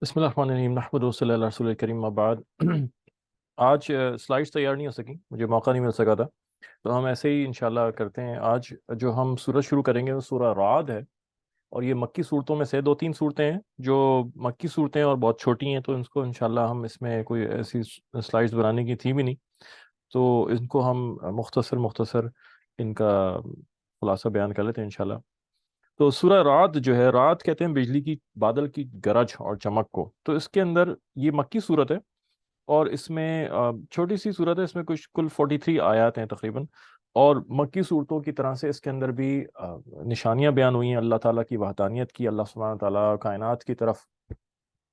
بسم اللہ الرحمن الرحیم نحمد صلی اللہ رسول الکریم بعد آج سلائڈس تیار نہیں ہو سکی، مجھے موقع نہیں مل سکا تھا، تو ہم ایسے ہی انشاءاللہ کرتے ہیں۔ آج جو ہم سورت شروع کریں گے وہ سورہ رعد ہے، اور یہ مکی صورتوں میں سے دو تین صورتیں ہیں جو مکی صورتیں اور بہت چھوٹی ہیں، تو ان کو انشاءاللہ ہم اس میں کوئی ایسی سلائڈس بنانے کی تھی بھی نہیں، تو ان کو ہم مختصر ان کا خلاصہ بیان کر لیتے ہیں انشاءاللہ۔ تو سورہ رعد جو ہے، رعد کہتے ہیں بجلی کی، بادل کی گرج اور چمک کو، تو اس کے اندر یہ مکی صورت ہے، اور اس میں چھوٹی سی صورت ہے، اس میں کچھ کل 43 آیات ہیں تقریباً، اور مکی صورتوں کی طرح سے اس کے اندر بھی نشانیاں بیان ہوئی ہیں اللہ تعالیٰ کی وحدانیت کی۔ اللہ سبحانہ تعالیٰ کائنات کی طرف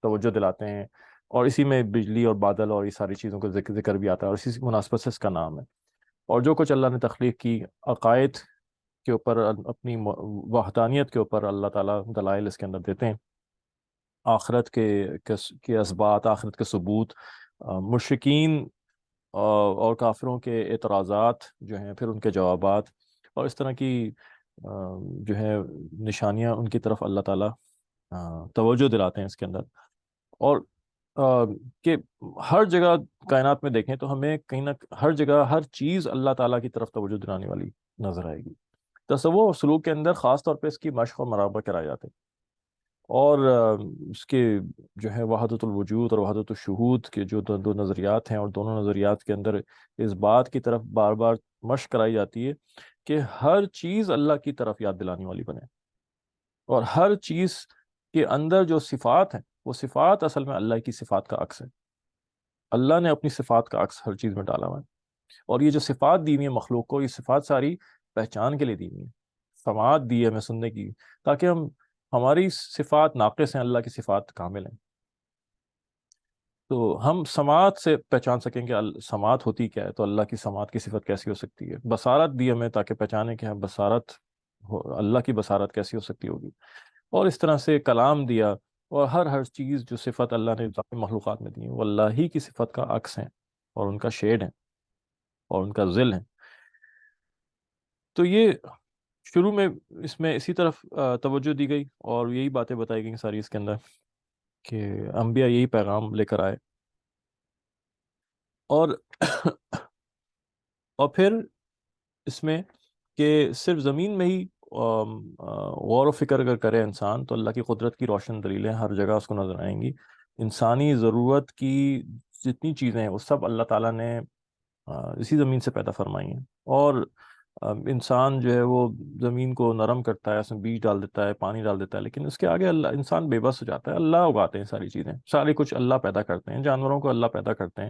توجہ دلاتے ہیں، اور اسی میں بجلی اور بادل اور یہ ساری چیزوں کا ذکر بھی آتا ہے، اور اسی مناسبت سے اس کا نام ہے۔ اور جو کچھ اللہ نے تخلیق کی، عقائد کے اوپر، اپنی وحدانیت کے اوپر اللہ تعالیٰ دلائل اس کے اندر دیتے ہیں، آخرت کے اسبات، آخرت کے ثبوت، مشرکین اور کافروں کے اعتراضات جو ہیں، پھر ان کے جوابات، اور اس طرح کی جو ہے نشانیاں، ان کی طرف اللہ تعالیٰ توجہ دلاتے ہیں اس کے اندر۔ اور کہ ہر جگہ کائنات میں دیکھیں تو ہمیں کہیں نہ ہر جگہ ہر چیز اللہ تعالیٰ کی طرف توجہ دلانے والی نظر آئے گی۔ تصور اور سلوک کے اندر خاص طور پہ اس کی مشق اور مراقبہ کرائے جاتے ہیں، اور اس کے جو ہے وحدت الوجود اور وحدت الشہود کے جو دو نظریات ہیں، اور دونوں نظریات کے اندر اس بات کی طرف بار بار مشق کرائی جاتی ہے کہ ہر چیز اللہ کی طرف یاد دلانے والی بنے، اور ہر چیز کے اندر جو صفات ہیں وہ صفات اصل میں اللہ کی صفات کا عکس ہے۔ اللہ نے اپنی صفات کا عکس ہر چیز میں ڈالا ہوا ہے، اور یہ جو صفات دی ہوئی ہیں مخلوق کو، یہ صفات ساری پہچان کے لیے دی ہوئی ہیں، سماعت دی ہے ہمیں سننے کی، تاکہ ہماری صفات ناقص ہیں، اللہ کی صفات کامل ہیں، تو ہم سماعت سے پہچان سکیں کہ سماعت ہوتی کیا ہے، تو اللہ کی سماعت کی صفت کیسی ہو سکتی ہے۔ بصارت دی ہمیں تاکہ پہچانیں کہ ہم بصارت اللہ کی بصارت کیسی ہو سکتی ہوگی، اور اس طرح سے کلام دیا، اور ہر چیز جو صفت اللہ نے ذاتی مخلوقات میں دی ہیں وہ اللہ ہی کی صفت کا عکس ہیں، اور ان کا شیڈ ہے، اور ان کا ذل ہے۔ تو یہ شروع میں اس میں اسی طرف توجہ دی گئی، اور یہی باتیں بتائی گئیں ساری اس کے اندر، کہ انبیاء یہی پیغام لے کر آئے، اور اور پھر اس میں کہ صرف زمین میں ہی غور و فکر اگر کرے انسان تو اللہ کی قدرت کی روشن دلیلیں ہر جگہ اس کو نظر آئیں گی۔ انسانی ضرورت کی جتنی چیزیں ہیں وہ سب اللہ تعالیٰ نے اسی زمین سے پیدا فرمائی ہیں، اور انسان جو ہے وہ زمین کو نرم کرتا ہے، اس میں بیج ڈال دیتا ہے، پانی ڈال دیتا ہے، لیکن اس کے آگے انسان بے بس ہو جاتا ہے۔ اللہ اگاتے ہیں ساری چیزیں، ساری کچھ اللہ پیدا کرتے ہیں، جانوروں کو اللہ پیدا کرتے ہیں،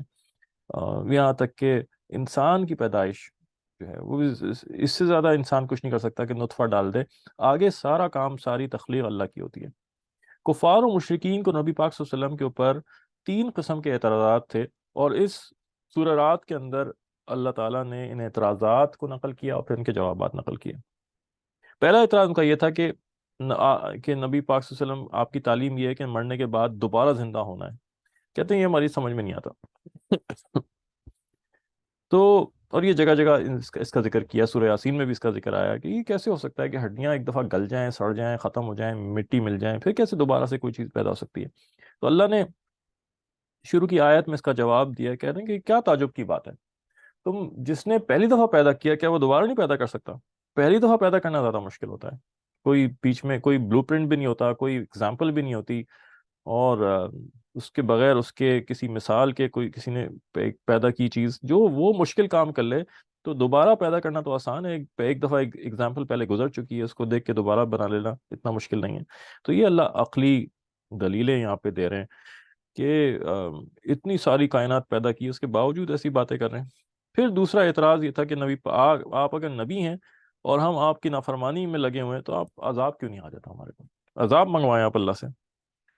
یہاں تک کہ انسان کی پیدائش جو ہے وہ بھی اس سے زیادہ انسان کچھ نہیں کر سکتا کہ نطفہ ڈال دے، آگے سارا کام، ساری تخلیق اللہ کی ہوتی ہے۔ کفار و مشرکین کو نبی پاک صلی اللہ علیہ وسلم کے اوپر تین قسم کے اعتراضات تھے، اور اس سورہ رات کے اندر اللہ تعالیٰ نے ان اعتراضات کو نقل کیا اور پھر ان کے جوابات نقل کیے۔ پہلا اعتراض ان کا یہ تھا کہ نبی پاک صلی اللہ علیہ وسلم، آپ کی تعلیم یہ ہے کہ مرنے کے بعد دوبارہ زندہ ہونا ہے۔ کہتے ہیں یہ ہماری سمجھ میں نہیں آتا۔ تو اور یہ جگہ جگہ اس کا ذکر کیا، سورہ یاسین میں بھی اس کا ذکر آیا کہ یہ کیسے ہو سکتا ہے کہ ہڈیاں ایک دفعہ گل جائیں، سڑ جائیں، ختم ہو جائیں، مٹی مل جائیں، پھر کیسے دوبارہ سے کوئی چیز پیدا ہو سکتی ہے۔ تو اللہ نے شروع کی آیت میں اس کا جواب دیا، کہہ رہے ہیں کہ کیا تعجب کی بات ہے، تم جس نے پہلی دفعہ پیدا کیا، کیا وہ دوبارہ نہیں پیدا کر سکتا؟ پہلی دفعہ پیدا کرنا زیادہ مشکل ہوتا ہے، کوئی بیچ میں کوئی بلو پرنٹ بھی نہیں ہوتا، کوئی اگزامپل بھی نہیں ہوتی، اور اس کے بغیر اس کے کسی مثال کے کوئی کسی نے پیدا کی چیز جو وہ مشکل کام کر لے، تو دوبارہ پیدا کرنا تو آسان ہے، ایک دفعہ ایک ایگزامپل پہلے گزر چکی ہے، اس کو دیکھ کے دوبارہ بنا لینا اتنا مشکل نہیں ہے۔ تو یہ اللہ عقلی دلیلیں یہاں پہ دے رہے ہیں کہ اتنی ساری کائنات پیدا کی، اس کے باوجود ایسی باتیں کر رہے ہیں۔ پھر دوسرا اعتراض یہ تھا کہ آپ اگر نبی ہیں اور ہم آپ کی نافرمانی میں لگے ہوئے ہیں، تو آپ عذاب کیوں نہیں آ جاتا ہمارے پاس، عذاب منگوائیں آپ اللہ سے۔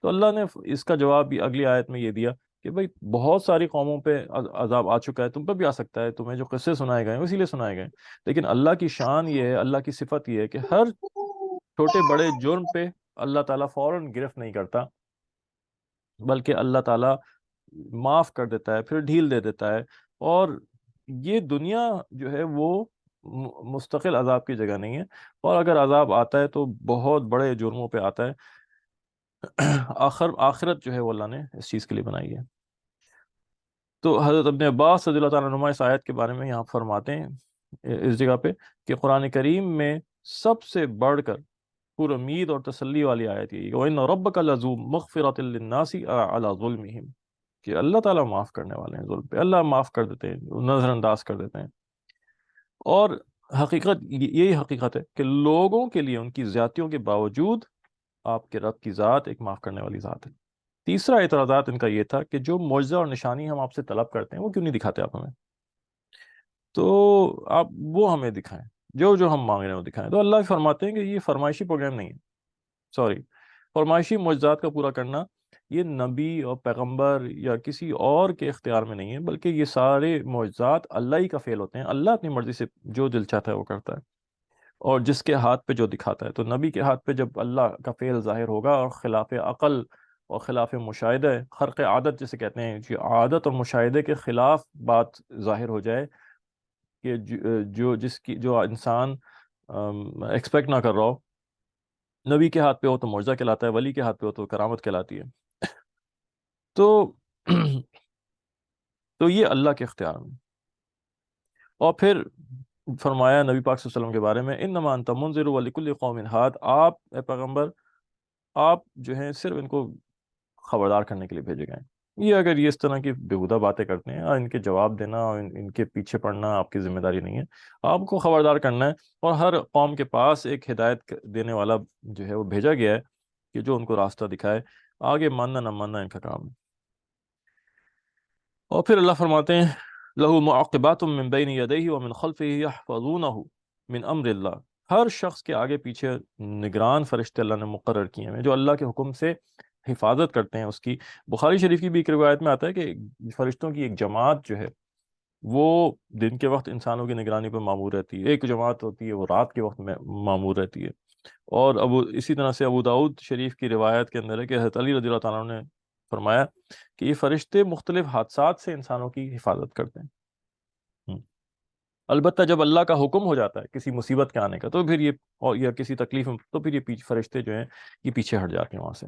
تو اللہ نے اس کا جواب بھی اگلی آیت میں یہ دیا کہ بھئی بہت ساری قوموں پہ عذاب آ چکا ہے، تم پہ بھی آ سکتا ہے، تمہیں جو قصے سنائے گئے ہیں اسی لیے سنائے گئے ہیں، لیکن اللہ کی شان یہ ہے، اللہ کی صفت یہ ہے کہ ہر چھوٹے بڑے جرم پہ اللہ تعالیٰ فوراً گرفت نہیں کرتا، بلکہ اللہ تعالیٰ معاف کر دیتا ہے، پھر ڈھیل دے دیتا ہے، اور یہ دنیا جو ہے وہ مستقل عذاب کی جگہ نہیں ہے، اور اگر عذاب آتا ہے تو بہت بڑے جرموں پہ آتا ہے۔ آخرت جو ہے وہ اللہ نے اس چیز کے لیے بنائی ہے۔ تو حضرت ابن عباس رضی اللہ تعالیٰ عنہما اس آیت کے بارے میں یہاں فرماتے ہیں اس جگہ پہ کہ قرآن کریم میں سب سے بڑھ کر پر امید اور تسلی والی آیت یہی ہے وَإِنَّ رَبَّكَ لَذُو مَغْفِرَةٍ لِلنَّاسِ عَلَى ظُلْمِهِمْ، کہ اللہ تعالیٰ معاف کرنے والے ہیں ظلم پہ، اللہ معاف کر دیتے ہیں، نظر انداز کر دیتے ہیں۔ اور حقیقت یہی حقیقت ہے کہ لوگوں کے لیے ان کی زیادتیوں کے باوجود آپ کے رب کی ذات ایک معاف کرنے والی ذات ہے۔ تیسرا اعتراضات ان کا یہ تھا کہ جو معجزہ اور نشانی ہم آپ سے طلب کرتے ہیں وہ کیوں نہیں دکھاتے آپ ہمیں؟ تو آپ وہ ہمیں دکھائیں، جو جو ہم مانگ رہے ہیں وہ دکھائیں۔ تو اللہ فرماتے ہیں کہ یہ فرمائشی پروگرام نہیں ہے، سوری، فرمائشی معجزات کا پورا کرنا یہ نبی اور پیغمبر یا کسی اور کے اختیار میں نہیں ہے، بلکہ یہ سارے معجزات اللہ ہی کا فعل ہوتے ہیں۔ اللہ اپنی مرضی سے جو دل چاہتا ہے وہ کرتا ہے، اور جس کے ہاتھ پہ جو دکھاتا ہے۔ تو نبی کے ہاتھ پہ جب اللہ کا فعل ظاہر ہوگا اور خلاف عقل اور خلاف مشاہدہ، خرق عادت جسے کہتے ہیں، جو عادت اور مشاہدے کے خلاف بات ظاہر ہو جائے، کہ جو انسان ایکسپیکٹ نہ کر رہا ہو، نبی کے ہاتھ پہ ہو تو معجزہ کہلاتا ہے، ولی کے ہاتھ پہ ہو تو کرامت کہلاتی ہے۔ تو تو یہ اللہ کے اختیار میں۔ اور پھر فرمایا نبی پاک صلی اللہ علیہ وسلم کے بارے میں انما انت منذر ولکل قوم ہاد، آپ اے پیغمبر آپ جو ہیں صرف ان کو خبردار کرنے کے لیے بھیجے گئے ہیں۔ یہ اگر یہ اس طرح کی بیہودہ باتیں کرتے ہیں اور ان کے جواب دینا اور ان کے پیچھے پڑنا آپ کی ذمہ داری نہیں ہے، آپ کو خبردار کرنا ہے، اور ہر قوم کے پاس ایک ہدایت دینے والا جو ہے وہ بھیجا گیا ہے کہ جو ان کو راستہ دکھائے، آگے ماننا نہ ماننا ان کا کام ہے۔ اور پھر اللہ فرماتے ہیں لَهُ مُعَقِّبَاتٌ مِّن بَيْنِ يَدَيْهِ وَمِنْ خَلْفِهِ يَحْفَظُونَهُ مِنْ أَمْرِ اللَّهِ، ہر شخص کے آگے پیچھے نگران فرشتے اللہ نے مقرر کیے ہیں جو اللہ کے حکم سے حفاظت کرتے ہیں اس کی۔ بخاری شریف کی بھی ایک روایت میں آتا ہے کہ فرشتوں کی ایک جماعت جو ہے وہ دن کے وقت انسانوں کی نگرانی پہ معمور رہتی ہے، ایک جماعت ہوتی ہے وہ رات کے وقت میں معمور رہتی ہے۔ اور اسی طرح سے ابو داؤد شریف کی روایت کے اندر ہے کہ حضرت علی رضی اللہ تعالیٰ عنہ نے فرمایا کہ یہ فرشتے مختلف حادثات سے انسانوں کی حفاظت کرتے ہیں۔ البتہ جب اللہ کا حکم ہو جاتا ہے کسی مصیبت کے آنے کا تو پھر یا کسی تکلیف میں، تو پھر یہ فرشتے جو ہیں یہ پیچھے ہٹ جاتے ہیں وہاں سے،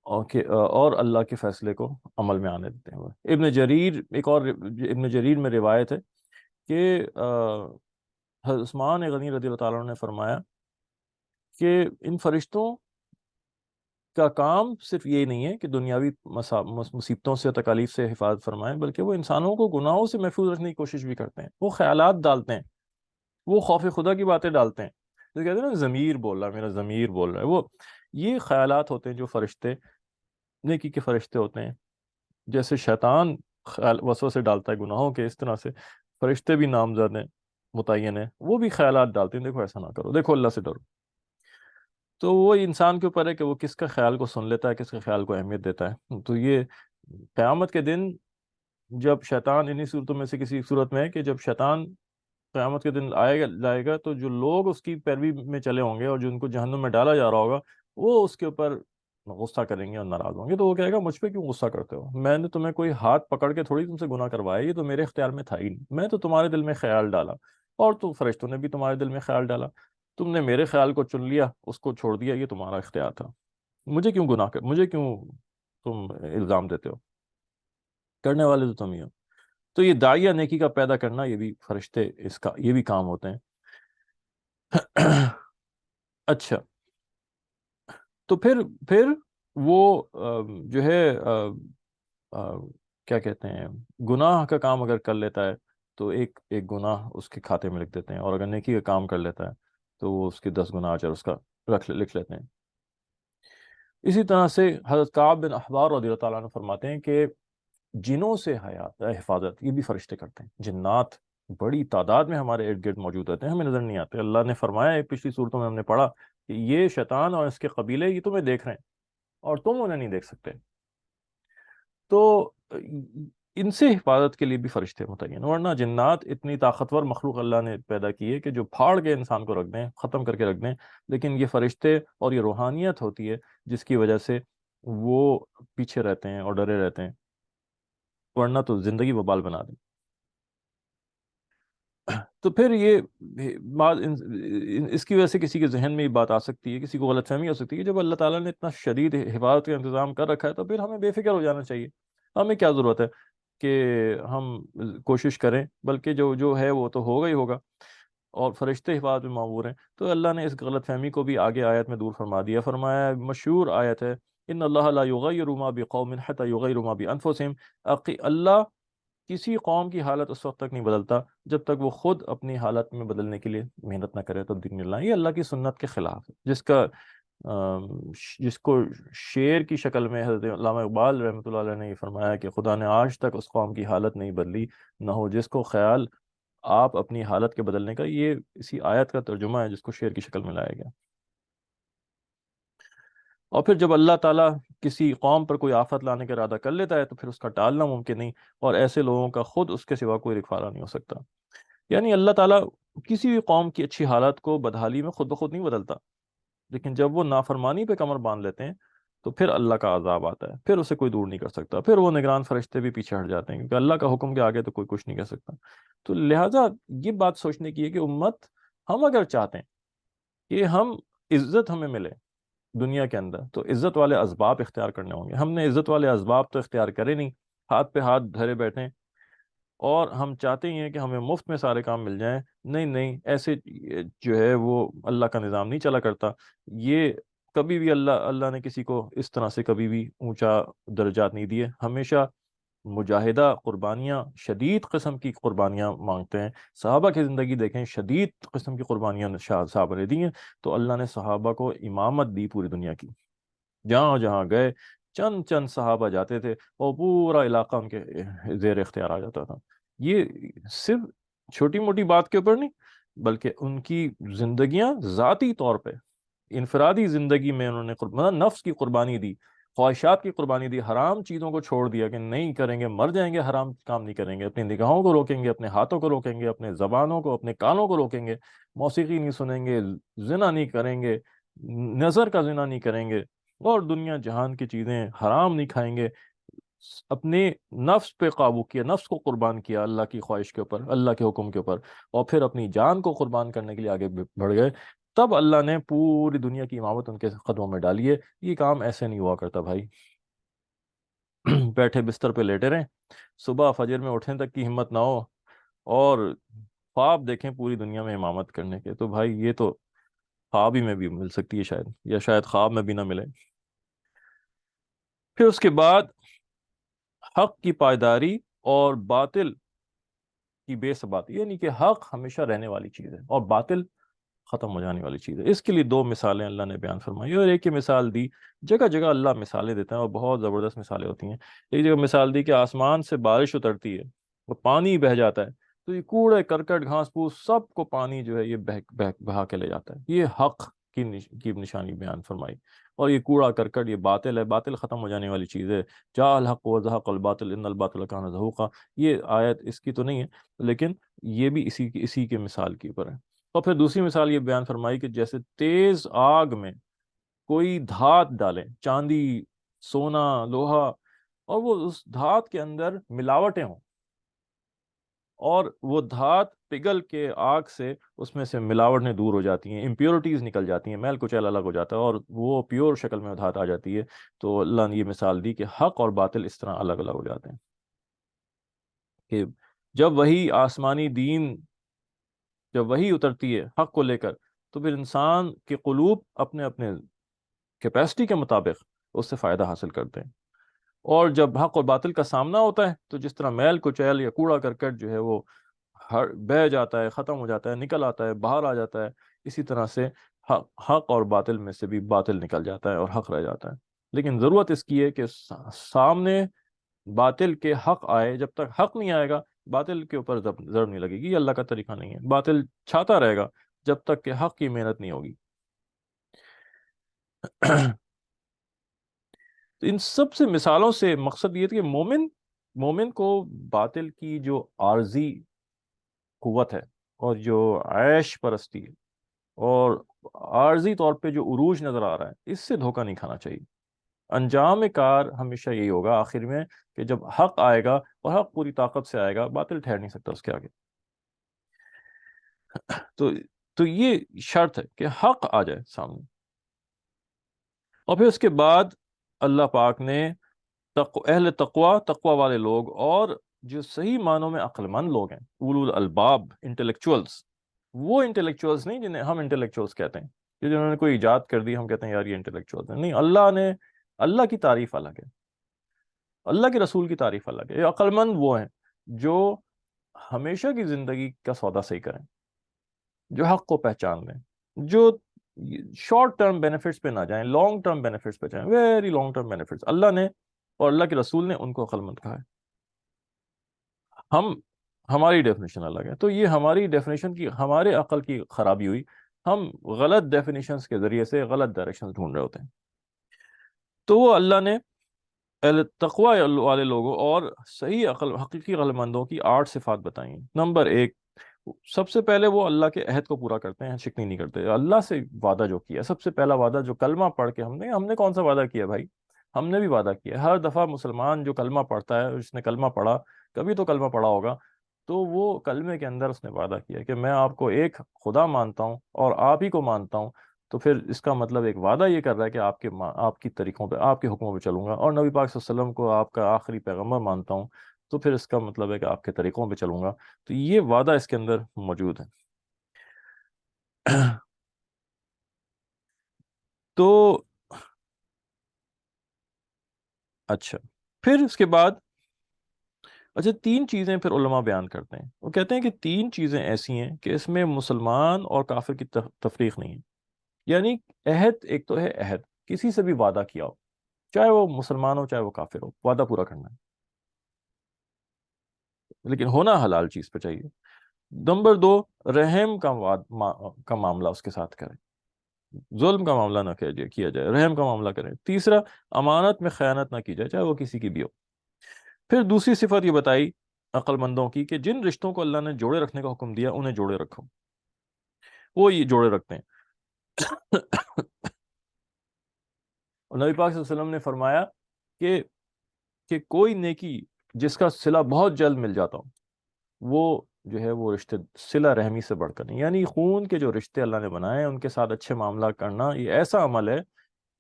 اور اللہ کے فیصلے کو عمل میں آنے دیتے ہیں وہ۔ ابن جریر، ایک اور ابن جریر میں روایت ہے کہ حضرت عثمان غنی رضی اللہ تعالیٰ عنہ نے فرمایا کہ ان فرشتوں کا کام صرف یہ نہیں ہے کہ دنیاوی مصیبتوں سے تکالیف سے حفاظت فرمائیں، بلکہ وہ انسانوں کو گناہوں سے محفوظ رکھنے کی کوشش بھی کرتے ہیں۔ وہ خیالات ڈالتے ہیں، وہ خوف خدا کی باتیں ڈالتے ہیں، جو کہتے ہیں نا ضمیر بول رہا ہے، میرا ضمیر بول رہا ہے، وہ یہ خیالات ہوتے ہیں جو فرشتے، نیکی کے فرشتے ہوتے ہیں۔ جیسے شیطان وسوسے ڈالتا ہے گناہوں کے، اس طرح سے فرشتے بھی نامزد ہیں، متعین ہیں، وہ بھی خیالات ڈالتے ہیں، دیکھو ایسا نہ کرو، دیکھو اللہ سے ڈرو۔ تو وہ انسان کے اوپر ہے کہ وہ کس کا خیال کو سن لیتا ہے، کس کے خیال کو اہمیت دیتا ہے۔ تو یہ قیامت کے دن جب شیطان، انہی صورتوں میں سے کسی صورت میں ہے کہ جب شیطان قیامت کے دن جائے گا تو جو لوگ اس کی پیروی میں چلے ہوں گے اور جو ان کو جہنم میں ڈالا جا رہا ہوگا وہ اس کے اوپر غصہ کریں گے اور ناراض ہوں گے۔ تو وہ کہے گا مجھ پہ کیوں غصہ کرتے ہو، میں نے تمہیں کوئی ہاتھ پکڑ کے تھوڑی تم سے گناہ کروایا، یہ تو میرے اختیار میں تھا ہی نہیں، میں تو تمہارے دل میں خیال ڈالا، اور تو فرشتوں نے بھی تمہارے دل میں خیال ڈالا، تم نے میرے خیال کو چن لیا، اس کو چھوڑ دیا، یہ تمہارا اختیار تھا، مجھے کیوں تم الزام دیتے ہو، کرنے والے تو تم ہی ہو۔ تو یہ داعیہ نیکی کا پیدا کرنا، یہ بھی فرشتے اس کا یہ بھی کام ہوتے ہیں۔ اچھا، تو پھر وہ جو ہے کیا کہتے ہیں، گناہ کا کام اگر کر لیتا ہے تو ایک ایک گناہ اس کے کھاتے میں لکھ دیتے ہیں، اور اگر نیکی کا کام کر لیتا ہے تو وہ اس کے 10 گناہ اجر اس کا لکھ لیتے ہیں۔ اسی طرح سے حضرت کعب بن احبار رضی اللہ تعالیٰ عنہ فرماتے ہیں کہ جنوں سے حفاظت یہ بھی فرشتے کرتے ہیں۔ جنات بڑی تعداد میں ہمارے ارد گرد موجود رہتے ہیں، ہمیں نظر نہیں آتے۔ اللہ نے فرمایا ہے پچھلی صورتوں میں ہم نے پڑھا کہ یہ شیطان اور اس کے قبیلے یہ تمہیں دیکھ رہے ہیں اور تم انہیں نہیں دیکھ سکتے۔ تو ان سے حفاظت کے لیے بھی فرشتے متعین، ورنہ جنات اتنی طاقتور مخلوق اللہ نے پیدا کی ہے کہ جو پھاڑ کے انسان کو رکھ دیں، ختم کر کے رکھ دیں، لیکن یہ فرشتے اور یہ روحانیت ہوتی ہے جس کی وجہ سے وہ پیچھے رہتے ہیں اور ڈرے رہتے ہیں، ورنہ تو زندگی وبال بنا دیں۔ تو پھر یہ بات اس کی وجہ سے کسی کے ذہن میں یہ بات آ سکتی ہے، کسی کو غلط فہمی ہو سکتی ہے کہ جب اللہ تعالیٰ نے اتنا شدید حفاظت کا انتظام کر رکھا ہے تو پھر ہمیں بے فکر ہو جانا چاہیے، ہمیں کیا ضرورت ہے کہ ہم کوشش کریں، بلکہ جو جو ہے وہ تو ہوگا ہی ہوگا، اور فرشتے حفاظت میں معمور ہیں۔ تو اللہ نے اس غلط فہمی کو بھی آگے آیت میں دور فرما دیا، فرمایا، مشہور آیت ہے، ان اللہ لا یغیر ما بقوم حتی یغیر ما بانفسہم، اللہ کسی قوم کی حالت اس وقت تک نہیں بدلتا جب تک وہ خود اپنی حالت میں بدلنے کے لیے محنت نہ کرے، تبدیلی نہ لائے۔ یہ اللہ کی سنت کے خلاف ہے، جس کو شعر کی شکل میں حضرت علامہ اقبال رحمۃ اللہ علیہ نے یہ فرمایا کہ خدا نے آج تک اس قوم کی حالت نہیں بدلی، نہ ہو جس کو خیال آپ اپنی حالت کے بدلنے کا۔ یہ اسی آیت کا ترجمہ ہے جس کو شعر کی شکل میں لایا گیا۔ اور پھر جب اللہ تعالیٰ کسی قوم پر کوئی آفت لانے کا ارادہ کر لیتا ہے تو پھر اس کا ٹالنا ممکن نہیں، اور ایسے لوگوں کا خود اس کے سوا کوئی رکھوالا نہیں ہو سکتا۔ یعنی اللہ تعالیٰ کسی بھی قوم کی اچھی حالت کو بدحالی میں خود بخود نہیں بدلتا، لیکن جب وہ نافرمانی پہ کمر باندھ لیتے ہیں تو پھر اللہ کا عذاب آتا ہے، پھر اسے کوئی دور نہیں کر سکتا، پھر وہ نگران فرشتے بھی پیچھے ہٹ جاتے ہیں، کیونکہ اللہ کا حکم کے آگے تو کوئی کچھ نہیں کر سکتا۔ تو لہٰذا یہ بات سوچنے کی ہے کہ امت، ہم اگر چاہتے ہیں کہ عزت ہمیں ملے دنیا کے اندر تو عزت والے اسباب اختیار کرنے ہوں گے۔ ہم نے عزت والے اسباب تو اختیار کرے نہیں، ہاتھ پہ ہاتھ دھرے بیٹھے، اور ہم چاہتے ہی ہیں کہ ہمیں مفت میں سارے کام مل جائیں۔ نہیں نہیں، ایسے جو ہے وہ اللہ کا نظام نہیں چلا کرتا۔ یہ کبھی بھی اللہ نے کسی کو اس طرح سے کبھی بھی اونچا درجات نہیں دیے، ہمیشہ مجاہدہ قربانیاں، شدید قسم کی قربانیاں مانگتے ہیں۔ صحابہ کی زندگی دیکھیں، شدید قسم کی قربانیاں صحابہ نے دی ہیں، تو اللہ نے صحابہ کو امامت دی پوری دنیا کی۔ جہاں جہاں گئے، چند چند صحابہ جاتے تھے اور پورا علاقہ ان کے زیر اختیار آ جاتا تھا۔ یہ صرف چھوٹی موٹی بات کے اوپر نہیں، بلکہ ان کی زندگیاں ذاتی طور پہ، انفرادی زندگی میں انہوں نے مطلب نفس کی قربانی دی، خواہشات کی قربانی دی، حرام چیزوں کو چھوڑ دیا کہ نہیں کریں گے، مر جائیں گے، حرام کام نہیں کریں گے، اپنی نگاہوں کو روکیں گے، اپنے ہاتھوں کو روکیں گے، اپنے زبانوں کو، اپنے کانوں کو روکیں گے، موسیقی نہیں سنیں گے، زنا نہیں کریں گے، نظر کا زنا نہیں کریں گے، اور دنیا جہان کی چیزیں حرام نہیں کھائیں گے۔ اپنے نفس پہ قابو کیا، نفس کو قربان کیا اللہ کی خواہش کے اوپر، اللہ کے حکم کے اوپر، اور پھر اپنی جان کو قربان کرنے کے لیے آگے بڑھ گئے، تب اللہ نے پوری دنیا کی امامت ان کے قدموں میں ڈالی ہے۔ یہ کام ایسے نہیں ہوا کرتا بھائی، بیٹھے بستر پہ لیٹے رہیں، صبح فجر میں اٹھنے تک کی ہمت نہ ہو، اور خواب دیکھیں پوری دنیا میں امامت کرنے کے، تو بھائی یہ تو خواب ہی میں بھی مل سکتی ہے شاید، یا شاید خواب میں بھی نہ ملے۔ پھر اس کے بعد حق کی پائیداری اور باطل کی بے ثباتی، یعنی کہ حق ہمیشہ رہنے والی چیز ہے اور باطل ختم ہو جانے والی چیز ہے۔ اس کے لیے دو مثالیں اللہ نے بیان فرمائی، اور ایک ہی مثال دی، جگہ جگہ اللہ مثالیں دیتا ہے اور بہت زبردست مثالیں ہوتی ہیں۔ ایک جگہ مثال دی کہ آسمان سے بارش اترتی ہے، وہ پانی بہہ جاتا ہے، تو یہ کوڑے کرکٹ گھاس پھوس سب کو پانی جو ہے یہ بہا کے لے جاتا ہے۔ یہ حق کی نشانی بیان فرمائی، اور یہ کوڑا کرکٹ یہ باطل ہے، باطل ختم ہو جانے والی چیز ہے۔ جاء الحق وزهق الباطل ان الباطل کان زہوقا، یہ آیت اس کی تو نہیں ہے، لیکن یہ بھی اسی کے مثال کے اوپر ہے۔ اور پھر دوسری مثال یہ بیان فرمائی کہ جیسے تیز آگ میں کوئی دھات ڈالے، چاندی، سونا، لوہا، اور وہ اس دھات کے اندر ملاوٹیں ہوں، اور وہ دھات پگھل کے آگ سے اس میں سے ملاوٹیں دور ہو جاتی ہیں، امپیورٹیز نکل جاتی ہیں، میل کچیل الگ ہو جاتا ہے، اور وہ پیور شکل میں دھات آ جاتی ہے۔ تو اللہ نے یہ مثال دی کہ حق اور باطل اس طرح الگ الگ ہو جاتے ہیں، کہ جب وہی آسمانی دین، جب وہی اترتی ہے حق کو لے کر، تو پھر انسان کے قلوب اپنے اپنے کیپیسٹی کے مطابق اس سے فائدہ حاصل کرتے ہیں، اور جب حق اور باطل کا سامنا ہوتا ہے تو جس طرح میل کچیل یا کوڑا کرکٹ جو ہے وہ بہہ جاتا ہے، ختم ہو جاتا ہے، نکل آتا ہے، باہر آ جاتا ہے، اسی طرح سے حق اور باطل میں سے بھی باطل نکل جاتا ہے اور حق رہ جاتا ہے۔ لیکن ضرورت اس کی ہے کہ سامنے باطل کے حق آئے، جب تک حق نہیں آئے گا باطل کے اوپر ضرب نہیں لگے گی۔ یہ اللہ کا طریقہ نہیں ہے، باطل چھاتا رہے گا جب تک کہ حق کی محنت نہیں ہوگی۔ تو ان سب سے مثالوں سے مقصد یہ تھا کہ مومن کو باطل کی جو عارضی قوت ہے، اور جو عیش پرستی ہے، اور عارضی طور پہ جو عروج نظر آ رہا ہے، اس سے دھوکہ نہیں کھانا چاہیے۔ انجام کار ہمیشہ یہی ہوگا آخر میں کہ جب حق آئے گا، اور حق پوری طاقت سے آئے گا، باطل ٹھہر نہیں سکتا اس کے آگے۔ تو تو یہ شرط ہے کہ حق آ جائے سامنے، اور پھر اس کے بعد اللہ پاک نے اہل تقوا والے لوگ، اور جو صحیح معنوں میں عقل مند لوگ ہیں، اولو الالباب، انٹلیکچوئلس، وہ انٹلیکچوئلس نہیں جنہیں ہم انٹلیکچوئلس کہتے ہیں کہ جنہوں نے کوئی ایجاد کر دی ہم کہتے ہیں یار یہ انٹلیکچوئلس ہیں، نہیں، اللہ کی تعریف الگ ہے، اللہ کے رسول کی تعریف الگ ہے۔ یہ عقل مند وہ ہیں جو ہمیشہ کی زندگی کا سودا صحیح کریں، جو حق کو پہچان لیں، جو شارٹ ٹرم بینیفٹس پہ نہ جائیں، لانگ ٹرم بینیفٹس پہ جائیں، ویری لانگ ٹرم بینیفٹس۔ اللہ نے اور اللہ کے رسول نے ان کو عقل مند کہا ہے۔ ہم ہماری ڈیفینیشن الگ ہے، تو یہ ہماری ڈیفینیشن کی، ہمارے عقل کی خرابی ہوئی، ہم غلط ڈیفینیشنز کے ذریعے سے غلط ڈائریکشنز ڈھونڈ رہے ہوتے ہیں۔ تو وہ اللہ نے اہل تقوی والے لوگوں اور صحیح حقیقی عقل مندوں کی 8 صفات بتائی ہیں۔ نمبر 1، سب سے پہلے وہ اللہ کے عہد کو پورا کرتے ہیں، شکنی نہیں کرتے۔ اللہ سے وعدہ جو کیا، سب سے پہلا وعدہ جو کلمہ پڑھ کے ہم نے کون سا وعدہ کیا بھائی؟ ہم نے بھی وعدہ کیا، ہر دفعہ مسلمان جو کلمہ پڑھتا ہے، جس نے کلمہ پڑھا، کبھی تو کلمہ پڑھا ہوگا، تو وہ کلمے کے اندر اس نے وعدہ کیا کہ میں آپ کو ایک خدا مانتا ہوں اور آپ ہی کو مانتا ہوں، تو پھر اس کا مطلب ایک وعدہ یہ کر رہا ہے کہ آپ کی طریقوں پہ، آپ کے حکموں پہ چلوں گا، اور نبی پاک صلی اللہ علیہ وسلم کو آپ کا آخری پیغمبر مانتا ہوں، تو پھر اس کا مطلب ہے کہ آپ کے طریقوں پہ چلوں گا۔ تو یہ وعدہ اس کے اندر موجود ہے۔ تو اچھا، پھر اس کے بعد اچھا 3 چیزیں پھر علماء بیان کرتے ہیں، وہ کہتے ہیں کہ 3 چیزیں ایسی ہیں کہ اس میں مسلمان اور کافر کی تفریق نہیں ہے۔ یعنی عہد، ایک تو ہے عہد، کسی سے بھی وعدہ کیا ہو، چاہے وہ مسلمان ہو چاہے وہ کافر ہو، وعدہ پورا کرنا ہے، لیکن ہونا حلال چیز پہ چاہیے۔ نمبر 2، رحم کا معاملہ اس کے ساتھ کریں، ظلم کا معاملہ نہ کیا جائے، رحم کا معاملہ کریں۔ تیسرا، امانت میں خیانت نہ کی جائے، چاہے وہ کسی کی بھی ہو۔ پھر دوسری صفت یہ بتائی عقل مندوں کی کہ جن رشتوں کو اللہ نے جوڑے رکھنے کا حکم دیا انہیں جوڑے رکھو، وہ یہ جوڑے رکھتے ہیں۔ اور نبی پاک صلی اللہ علیہ وسلم نے فرمایا کہ کوئی نیکی جس کا صلہ بہت جلد مل جاتا ہو، وہ جو ہے وہ رشتے صلہ رحمی سے بڑھ کر نہیں، یعنی خون کے جو رشتے اللہ نے بنائے ہیں ان کے ساتھ اچھے معاملہ کرنا، یہ ایسا عمل ہے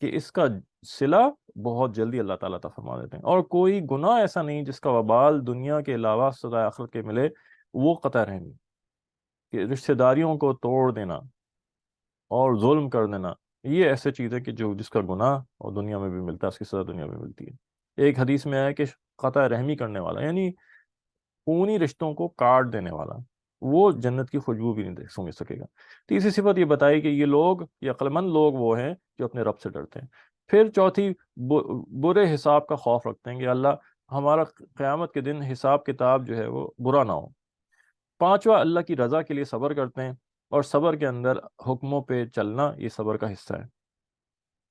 کہ اس کا صلہ بہت جلدی اللہ تعالیٰ عطا فرما دیتے ہیں، اور کوئی گناہ ایسا نہیں جس کا وبال دنیا کے علاوہ سزائے آخرت کے ملے، وہ قطع رحمی، کہ رشتہ داریوں کو توڑ دینا اور ظلم کر دینا، یہ ایسے چیز ہے کہ جس کا گناہ اور دنیا میں بھی ملتا ہے، اس کی سزا دنیا میں ملتی ہے۔ ایک حدیث میں ہے کہ قطع رحمی کرنے والا، یعنی خونی رشتوں کو کاٹ دینے والا، وہ جنت کی خوشبو بھی نہیں سونگ سکے گا۔ تیسری صفت یہ بتائی کہ یہ عقل مند لوگ وہ ہیں جو اپنے رب سے ڈرتے ہیں۔ پھر چوتھی، برے حساب کا خوف رکھتے ہیں کہ اللہ ہمارا قیامت کے دن حساب کتاب جو ہے وہ برا نہ ہو۔ پانچواں، اللہ کی رضا کے لیے صبر کرتے ہیں، اور صبر کے اندر حکموں پہ چلنا یہ صبر کا حصہ ہے،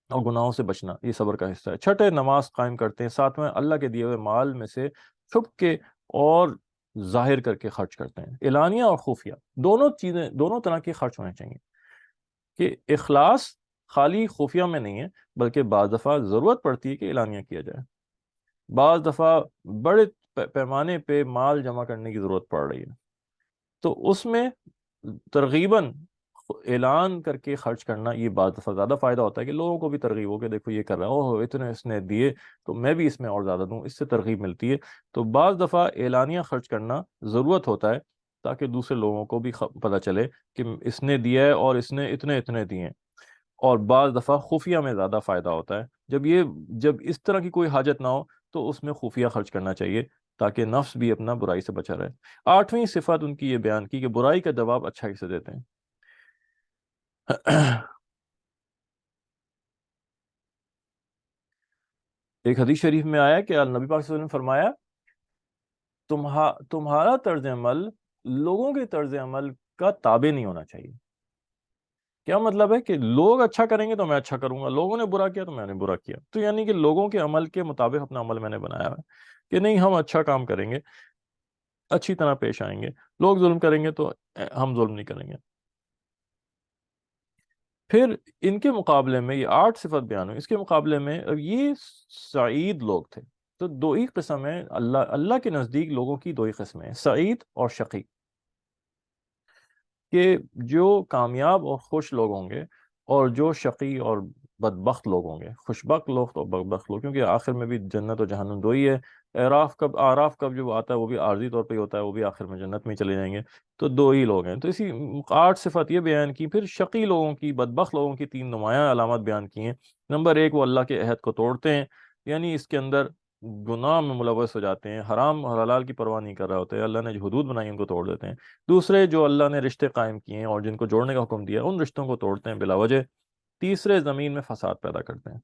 اور گناہوں سے بچنا یہ صبر کا حصہ ہے۔ چھٹے، نماز قائم کرتے ہیں۔ ساتویں، اللہ کے دیے ہوئے مال میں سے چھپ کے اور ظاہر کر کے خرچ کرتے ہیں، اعلانیہ اور خفیہ، دونوں چیزیں، دونوں طرح کے خرچ ہونے چاہیے، کہ اخلاص خالی خفیہ میں نہیں ہے، بلکہ بعض دفعہ ضرورت پڑتی ہے کہ اعلانیہ کیا جائے، بعض دفعہ بڑے پیمانے پہ مال جمع کرنے کی ضرورت پڑ رہی ہے، تو اس میں ترغیباً اعلان کر کے خرچ کرنا یہ بعض دفعہ زیادہ فائدہ ہوتا ہے، کہ لوگوں کو بھی ترغیب ہو کہ دیکھو یہ کر رہا ہے، اوہ اتنے اس نے دیے تو میں بھی اس میں اور زیادہ دوں، اس سے ترغیب ملتی ہے۔ تو بعض دفعہ اعلانیہ خرچ کرنا ضرورت ہوتا ہے، تاکہ دوسرے لوگوں کو بھی پتہ چلے کہ اس نے دیا ہے اور اس نے اتنے اتنے دیے ہیں۔ اور بعض دفعہ خفیہ میں زیادہ فائدہ ہوتا ہے، جب اس طرح کی کوئی حاجت نہ ہو تو اس میں خفیہ خرچ کرنا چاہیے، تاکہ نفس بھی اپنا برائی سے بچا رہے۔ 8ویں صفت ان کی یہ بیان کی کہ برائی کا جواب اچھائی سے دیتے ہیں۔ ایک حدیث شریف میں آیا کہ نبی پاک صلی اللہ علیہ وسلم نے فرمایا تمہارا طرز عمل لوگوں کے طرز عمل کا تابع نہیں ہونا چاہیے۔ کیا مطلب ہے؟ کہ لوگ اچھا کریں گے تو میں اچھا کروں گا، لوگوں نے برا کیا تو میں نے برا کیا، تو یعنی کہ لوگوں کے عمل کے مطابق اپنا عمل میں نے بنایا ہے، کہ نہیں ہم اچھا کام کریں گے، اچھی طرح پیش آئیں گے، لوگ ظلم کریں گے تو ہم ظلم نہیں کریں گے۔ پھر ان کے مقابلے میں یہ 8 صفت بیان ہوئی، اس کے مقابلے میں یہ سعید لوگ تھے، تو دو ہی قسم ہیں، اللہ کے نزدیک لوگوں کی 2 ہی قسمیں ہیں، سعید اور شقی۔ کہ جو کامیاب اور خوش لوگ ہوں گے اور جو شقی اور بدبخت لوگ ہوں گے، خوشبخت لوگ تو بدبخت لوگ، کیونکہ آخر میں بھی جنت و جہنم دو ہی ہے۔ آراف کب جو آتا ہے وہ بھی عارضی طور پہ ہی ہوتا ہے، وہ بھی آخر میں جنت میں ہی چلے جائیں گے، تو دو ہی لوگ ہیں۔ تو اسی 8 صفت یہ بیان کی، پھر شقی لوگوں کی، بدبخت لوگوں کی 3 نمایاں علامات بیان کی ہیں۔ نمبر 1، وہ اللہ کے عہد کو توڑتے ہیں، یعنی اس کے اندر گناہ میں ملوث ہو جاتے ہیں، حرام اور حلال کی پرواہ نہیں کر رہے ہوتے، اللہ نے جو حدود بنائی ان کو توڑ دیتے ہیں۔ دوسرے، جو اللہ نے رشتے قائم کیے ہیں اور جن کو جوڑنے کا حکم دیا ان رشتوں کو توڑتے ہیں بلا وجہ۔ تیسرے، زمین میں فساد پیدا کرتے ہیں۔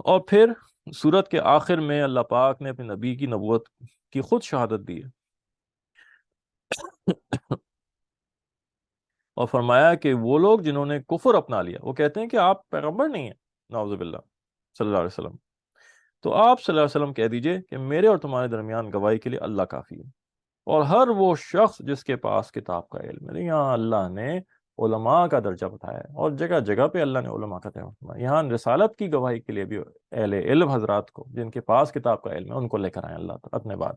اور پھر سورت کے آخر میں اللہ پاک نے اپنے نبی کی نبوت کی خود شہادت دی ہے اور فرمایا کہ وہ لوگ جنہوں نے کفر اپنا لیا، وہ کہتے ہیں کہ آپ پیغمبر نہیں ہیں، نعوذ باللہ، صلی اللہ علیہ وسلم، تو آپ صلی اللہ علیہ وسلم کہہ دیجئے کہ میرے اور تمہارے درمیان گواہی کے لیے اللہ کافی ہے، اور ہر وہ شخص جس کے پاس کتاب کا علم ہے۔ یہاں اللہ نے علماء کا درجہ بتایا ہے، اور جگہ جگہ پہ اللہ نے علماء کا درجہ بتایا، یہاں رسالت کی گواہی کے لیے بھی اہل علم حضرات کو، جن کے پاس کتاب کا علم ہے، ان کو لے کر آئے اللہ تعالیٰ اپنے بات۔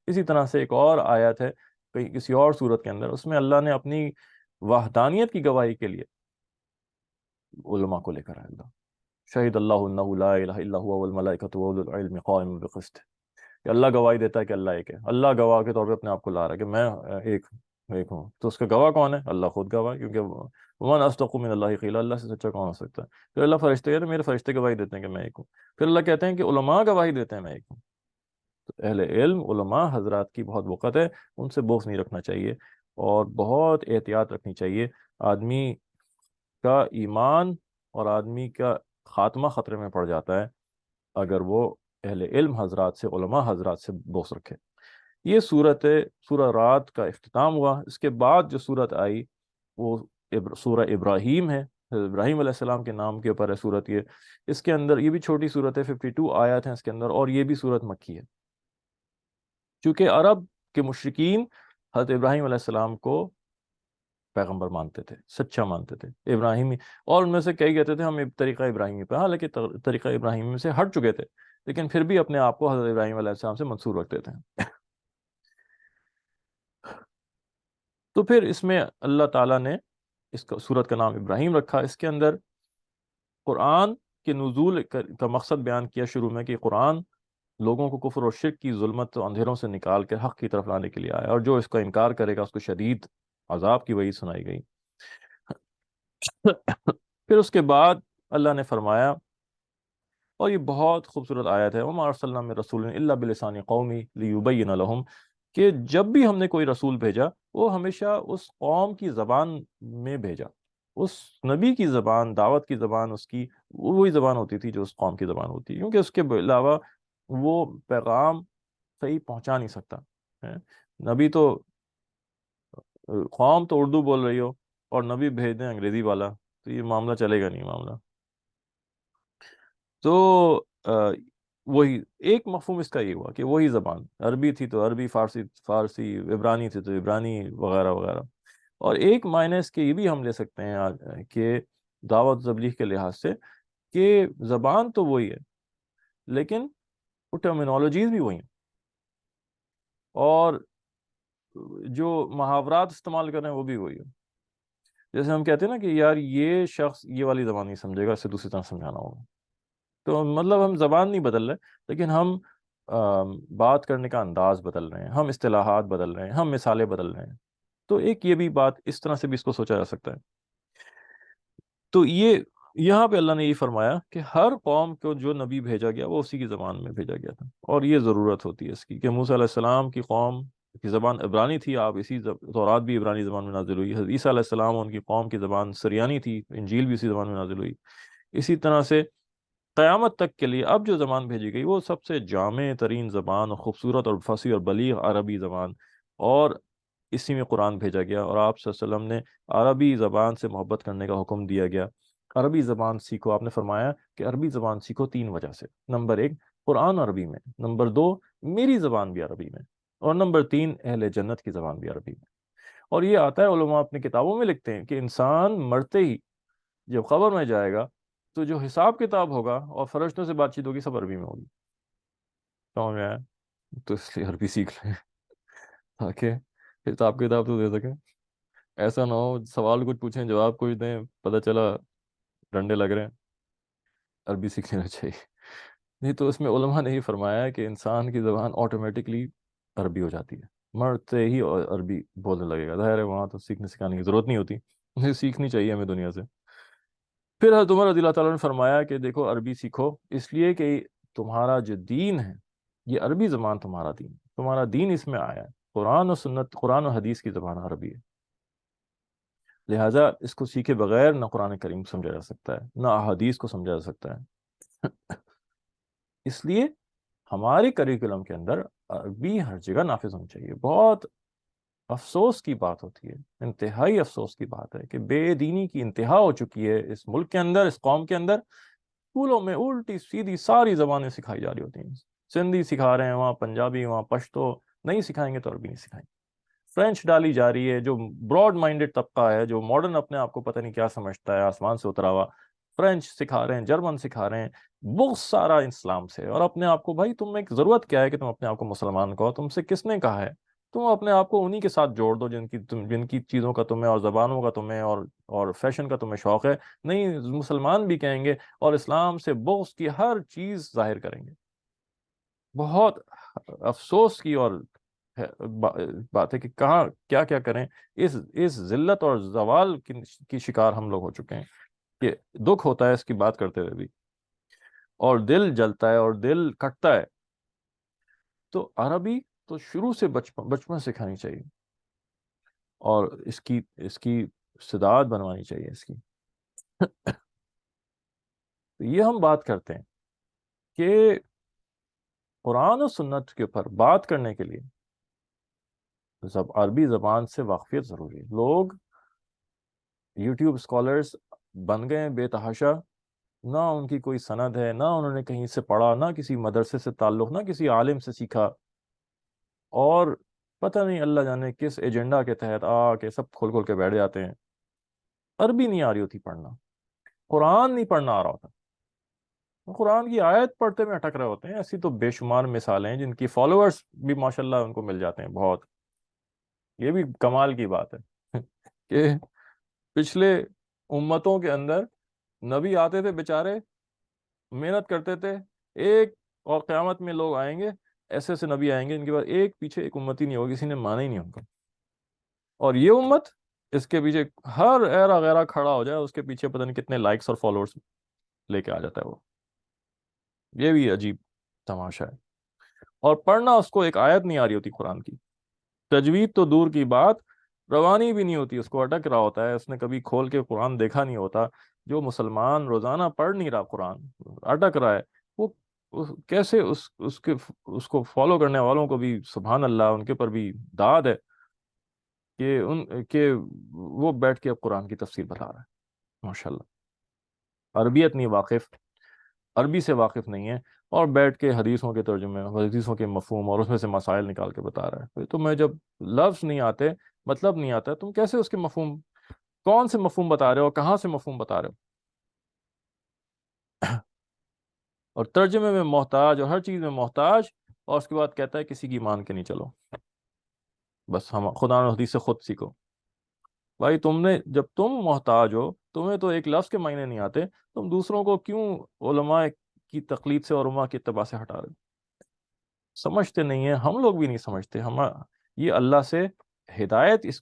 اسی طرح سے ایک اور آیت ہے کسی اور صورت کے اندر، اس میں اللہ نے اپنی وحدانیت کی گواہی کے لیے علماء کو لے کر آئے اللہ۔ شہید اللہ انہ لا الہ الا هو والملائکۃ واولو العلم قائما بالقسط، کہ اللہ گواہی دیتا ہے کہ اللہ ایک ہے، اللہ گواہ کے طور پہ اپنے آپ کو لا رہا ہے کہ میں ایک ہوں، تو اس کا گواہ کون ہے؟ اللہ خود گواہ ہے، کیونکہ ومن اصدق من اللہ قیلا، اللہ سے سچا کون ہو سکتا ہے؟ پھر اللہ فرشتے کہتے ہیں میرے فرشتے گواہی دیتے ہیں کہ میں ایک ہوں، پھر اللہ کہتے ہیں کہ علماء گواہی دیتے ہیں میں ایک ہوں۔ تو اہل علم علماء حضرات کی بہت وقت ہے، ان سے بغض نہیں رکھنا چاہیے اور بہت احتیاط رکھنی چاہیے۔ آدمی کا ایمان اور آدمی کا خاتمہ خطرے میں پڑ جاتا ہے اگر وہ اہل علم حضرات سے، علماء حضرات سے بغض رکھے۔ یہ سورہ رات کا اختتام ہوا۔ اس کے بعد جو سورت آئی وہ سورہ ابراہیم ہے، حضرت ابراہیم علیہ السلام کے نام کے اوپر ہے سورت یہ۔ اس کے اندر یہ بھی چھوٹی سورت ہے، 52 آیات ہیں اس کے اندر، اور یہ بھی سورت مکی ہے، چونکہ عرب کے مشرکین حضرت ابراہیم علیہ السلام کو پیغمبر مانتے تھے، سچا مانتے تھے، ابراہیمی، اور ان میں سے کئی کہتے تھے ہم طریقہ ابراہیمی پہ، حالانکہ طریقہ ابراہیمی سے ہٹ چکے تھے، لیکن پھر بھی اپنے آپ کو حضرت ابراہیم علیہ السلام سے منسوب رکھتے تھے۔ تو پھر اس میں اللہ تعالیٰ نے اس کا سورت کا نام ابراہیم رکھا۔ اس کے اندر قرآن کے نزول کا مقصد بیان کیا شروع میں، کہ قرآن لوگوں کو کفر اور شرک کی ظلمت و اندھیروں سے نکال کر حق کی طرف لانے کے لیے آیا، اور جو اس کا انکار کرے گا اس کو شدید عذاب کی وعید سنائی گئی۔ پھر اس کے بعد اللہ نے فرمایا، اور یہ بہت خوبصورت آیت ہے، وَمَا أَرْسَلْنَا مِن رَسُولٍ إِلَّا بِلِسَانِ قَوْمِهِ لِيُبَيِّنَ لَهُمْ، کہ جب بھی ہم نے کوئی رسول بھیجا وہ ہمیشہ اس قوم کی زبان میں بھیجا، اس نبی کی زبان، دعوت کی زبان اس کی وہی زبان ہوتی تھی جو اس قوم کی زبان ہوتی ہے، کیونکہ اس کے علاوہ وہ پیغام صحیح پہنچا نہیں سکتا ہے۔ نبی تو، قوم تو اردو بول رہی ہو اور نبی بھیج دیں انگریزی والا، تو یہ معاملہ چلے گا نہیں معاملہ۔ تو وہی ایک مفہوم اس کا یہ ہوا کہ وہی زبان، عربی تھی تو عربی، فارسی، عبرانی تھی تو عبرانی، وغیرہ وغیرہ۔ اور ایک معنی اس کے یہ بھی ہم لے سکتے ہیں کہ دعوت تبلیغ کے لحاظ سے، کہ زبان تو وہی ہے لیکن وہ ٹرمینالوجیز بھی وہی ہیں، اور جو محاورات استعمال کر رہے ہیں وہ بھی وہی ہے۔ جیسے ہم کہتے ہیں نا کہ یار یہ شخص یہ والی زبان نہیں سمجھے گا، اسے دوسری طرح سمجھانا ہوگا، تو مطلب ہم زبان نہیں بدل رہے لیکن ہم بات کرنے کا انداز بدل رہے ہیں، ہم اصطلاحات بدل رہے ہیں، ہم مثالیں بدل رہے ہیں۔ تو ایک یہ بھی بات اس طرح سے بھی اس کو سوچا جا سکتا ہے۔ تو یہاں پہ اللہ نے یہ فرمایا کہ ہر قوم کو جو نبی بھیجا گیا وہ اسی کی زبان میں بھیجا گیا تھا، اور یہ ضرورت ہوتی ہے اس کی، کہ موسیٰ علیہ السلام کی قوم کی زبان عبرانی تھی، آپ اسی تورات بھی عبرانی زبان میں نازل ہوئی، حضرت عیسیٰ علیہ السلام ان کی قوم کی زبان سریانی تھی، انجیل بھی اسی زبان میں نازل ہوئی۔ اسی طرح سے قیامت تک کے لیے اب جو زبان بھیجی گئی وہ سب سے جامع ترین زبان اور خوبصورت اور فصیح اور بلیغ عربی زبان، اور اسی میں قرآن بھیجا گیا، اور آپ صلی اللہ علیہ وسلم نے عربی زبان سے محبت کرنے کا حکم دیا گیا۔ عربی زبان سیکھو، آپ نے فرمایا کہ عربی زبان سیکھو 3 وجہ سے: نمبر 1، قرآن عربی میں، نمبر 2، میری زبان بھی عربی میں، اور نمبر 3، اہل جنت کی زبان بھی عربی میں۔ اور یہ آتا ہے، علماء اپنی کتابوں میں لکھتے ہیں کہ انسان مرتے ہی جب قبر میں جائے گا تو جو حساب کتاب ہوگا اور فرشتوں سے بات چیت ہوگی سب عربی میں ہوگی۔ سمجھ میں آیا؟ تو اس لیے عربی سیکھ لیں تاکہ حساب کتاب تو دے سکیں، ایسا نہ ہو سوال کچھ پوچھیں جواب کچھ دیں پتہ چلا ڈنڈے لگ رہے ہیں. عربی سیکھ لینا چاہیے. نہیں تو اس میں علماء نے یہ فرمایا ہے کہ انسان کی زبان آٹومیٹکلی عربی ہو جاتی ہے, مرتے ہی عربی بولنے لگے گا. ظاہر ہے وہاں تو سیکھنے سکھانے کی ضرورت نہیں ہوتی, یہ سیکھنی چاہیے ہمیں دنیا سے. پھر حضرت عمر رضی اللہ تعالیٰ نے فرمایا کہ دیکھو عربی سیکھو اس لیے کہ تمہارا جو دین ہے یہ عربی زبان تمہارا دین, تمہارا دین اس میں آیا ہے. قرآن و سنت, قرآن و حدیث کی زبان عربی ہے, لہٰذا اس کو سیکھے بغیر نہ قرآن کریم سمجھا جا سکتا ہے نہ احادیث کو سمجھا جا سکتا ہے. اس لیے ہمارے کریکولم کے اندر عربی ہر جگہ نافذ ہونی چاہیے. بہت افسوس کی بات ہوتی ہے, انتہائی افسوس کی بات ہے کہ بے دینی کی انتہا ہو چکی ہے اس ملک کے اندر, اس قوم کے اندر. اسکولوں میں الٹی سیدھی ساری زبانیں سکھائی جا رہی ہوتی ہیں. سندھی سکھا رہے ہیں, وہاں پنجابی, وہاں پشتو. نہیں سکھائیں گے تو عربی نہیں سکھائیں گے. فرینچ ڈالی جا رہی ہے, جو براڈ مائنڈڈ طبقہ ہے, جو ماڈرن اپنے آپ کو پتہ نہیں کیا سمجھتا ہے, آسمان سے اترا ہوا. فرینچ سکھا رہے ہیں, جرمن سکھا رہے ہیں, بہت سارا اسلام سے. اور اپنے آپ کو, بھائی تم ایک ضرورت کیا ہے کہ تم اپنے آپ کو مسلمان کہو؟ تم سے کس نے کہا ہے؟ تم اپنے آپ کو انہی کے ساتھ جوڑ دو جن کی چیزوں کا تمہیں, اور زبانوں کا تمہیں, اور فیشن کا تمہیں شوق ہے. نہیں, مسلمان بھی کہیں گے اور اسلام سے بغض کی ہر چیز ظاہر کریں گے. بہت افسوس کی اور بات ہے کہ کہاں کیا کیا کریں. اس ذلت اور زوال کی شکار ہم لوگ ہو چکے ہیں کہ دکھ ہوتا ہے اس کی بات کرتے ہوئے بھی, اور دل جلتا ہے اور دل کٹتا ہے. تو عربی تو شروع سے بچپن سکھانی چاہیے, اور اس کی استعداد بنوانی چاہیے اس کی. یہ ہم بات کرتے ہیں کہ قرآن و سنت کے اوپر بات کرنے کے لیے عربی زبان سے واقفیت ضروری ہے. لوگ یوٹیوب اسکالرز بن گئے ہیں بے تحاشا, نہ ان کی کوئی سند ہے, نہ انہوں نے کہیں سے پڑھا, نہ کسی مدرسے سے تعلق, نہ کسی عالم سے سیکھا, اور پتہ نہیں اللہ جانے کس ایجنڈا کے تحت آ کے سب کھول کھول کے بیٹھ جاتے ہیں. عربی نہیں آ رہی ہوتی پڑھنا, قرآن نہیں پڑھنا آ رہا ہوتا, قرآن کی آیت پڑھتے میں اٹک رہے ہوتے ہیں. ایسی تو بے شمار مثالیں ہیں جن کی فالوورز بھی ماشاءاللہ ان کو مل جاتے ہیں بہت. یہ بھی کمال کی بات ہے کہ پچھلے امتوں کے اندر نبی آتے تھے بیچارے, محنت کرتے تھے, ایک, اور قیامت میں لوگ آئیں گے, ایسے ایسے نبی آئیں گے ان کے بعد ایک پیچھے ایک امتی نہیں ہوگی, کسی نے مانا ہی نہیں ان کو. اور یہ امت اس کے پیچھے ہر ایرا غیرہ کھڑا ہو جائے, اس کے پیچھے پتہ نہیں کتنے لائکس اور فالوورز لے کے آ جاتا ہے وہ. یہ بھی عجیب تماشا ہے. اور پڑھنا اس کو ایک آیت نہیں آ رہی ہوتی قرآن کی, تجوید تو دور کی بات, روانی بھی نہیں ہوتی, اس کو اٹک رہا ہوتا ہے, اس نے کبھی کھول کے قرآن دیکھا نہیں ہوتا. جو مسلمان روزانہ پڑھ نہیں رہا قرآن, اٹک رہا ہے, وہ کیسے اس کو فالو کرنے والوں کو بھی سبحان اللہ, ان کے پر بھی داد ہے کہ وہ بیٹھ کے اب قرآن کی تفسیر بتا رہا ہے ماشاءاللہ. عربیت نہیں واقف, عربی سے واقف نہیں ہے, اور بیٹھ کے حدیثوں کے ترجمے, حدیثوں کے مفہوم, اور اس میں سے مسائل نکال کے بتا رہا ہے. تو میں جب لفظ نہیں آتے, مطلب نہیں آتا, تم کیسے اس کے مفہوم, کون سے مفہوم بتا رہے ہو, کہاں سے مفہوم بتا رہے ہو؟ اور ترجمے میں محتاج, اور ہر چیز میں محتاج, اور اس کے بعد کہتا ہے کسی کی مان کے نہیں چلو, بس ہم خدا اور حدیث سے خود سیکھو. بھائی تم نے, جب تم محتاج ہو, تمہیں تو ایک لفظ کے معنی نہیں آتے, تم دوسروں کو کیوں علماء کی تقلید سے اور علماء کی اتباع سے ہٹا رہے؟ سمجھتے نہیں ہیں, ہم لوگ بھی نہیں سمجھتے. یہ اللہ سے ہدایت اس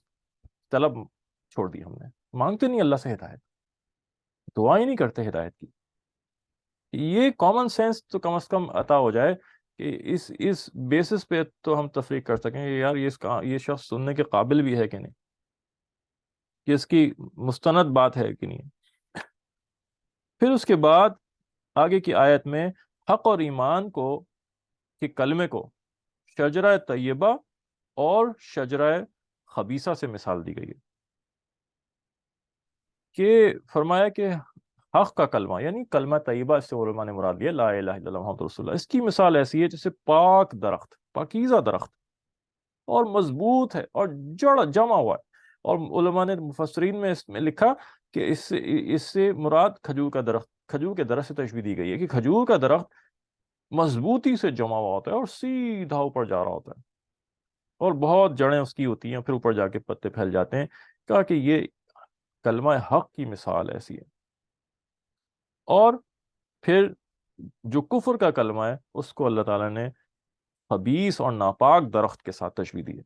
طلب چھوڑ دی ہم نے, مانگتے نہیں اللہ سے ہدایت, دعا ہی نہیں کرتے ہدایت کی. یہ کامن سینس تو کم از کم عطا ہو جائے کہ اس بیسس پہ تو ہم تفریق کر سکیں کہ یار یہ شخص سننے کے قابل بھی ہے کہ نہیں, کہ اس کی مستند بات ہے کہ نہیں. پھر اس کے بعد آگے کی آیت میں حق اور ایمان کو, کہ کلمے کو شجرہ طیبہ اور شجرہ خبیثہ سے مثال دی گئی ہے. کہ فرمایا کہ حق کا کلمہ, یعنی کلمہ طیبہ, اس سے علماء نے مراد لیا لا الہ الا اللہ محمد رسول اللہ. اس کی مثال ایسی ہے جیسے پاک درخت, پاکیزہ درخت, اور مضبوط ہے, اور جڑ جمع ہوا ہے. اور علماء نے, مفسرین میں اس میں لکھا کہ اس سے مراد کھجور کا درخت, کھجور کے درخت سے تشبیہ دی گئی ہے کہ کھجور کا درخت مضبوطی سے جمع ہوا ہوتا ہے اور سیدھا اوپر جا رہا ہوتا ہے, اور بہت جڑیں اس کی ہوتی ہیں, پھر اوپر جا کے پتے پھیل جاتے ہیں. کہا کہ یہ کلمہ حق کی مثال ایسی ہے. اور پھر جو کفر کا کلمہ ہے اس کو اللہ تعالیٰ نے خبیث اور ناپاک درخت کے ساتھ تشبیہ دی ہے.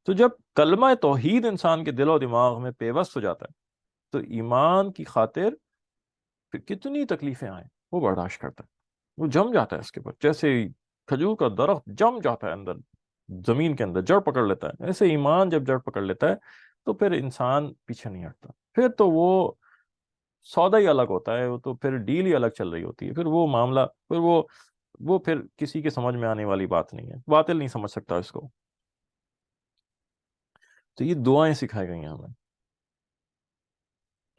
تو جب کلمہ توحید انسان کے دل و دماغ میں پیوست ہو جاتا ہے تو ایمان کی خاطر پھر کتنی تکلیفیں آئیں وہ برداشت کرتا ہے. وہ جم جاتا ہے اس کے اوپر، جیسے کھجور کا درخت جم جاتا ہے اندر زمین کے اندر، جڑ پکڑ لیتا ہے، ایسے ایمان جب جڑ پکڑ لیتا ہے تو پھر انسان پیچھے نہیں ہٹتا. پھر تو وہ سودا ہی الگ ہوتا ہے، وہ تو پھر ڈیل ہی الگ چل رہی ہوتی ہے. پھر وہ معاملہ پھر وہ پھر کسی کے سمجھ میں آنے والی بات نہیں ہے، باطل نہیں سمجھ سکتا اس کو. تو یہ دعائیں سکھائی گئی ہیں ہمیں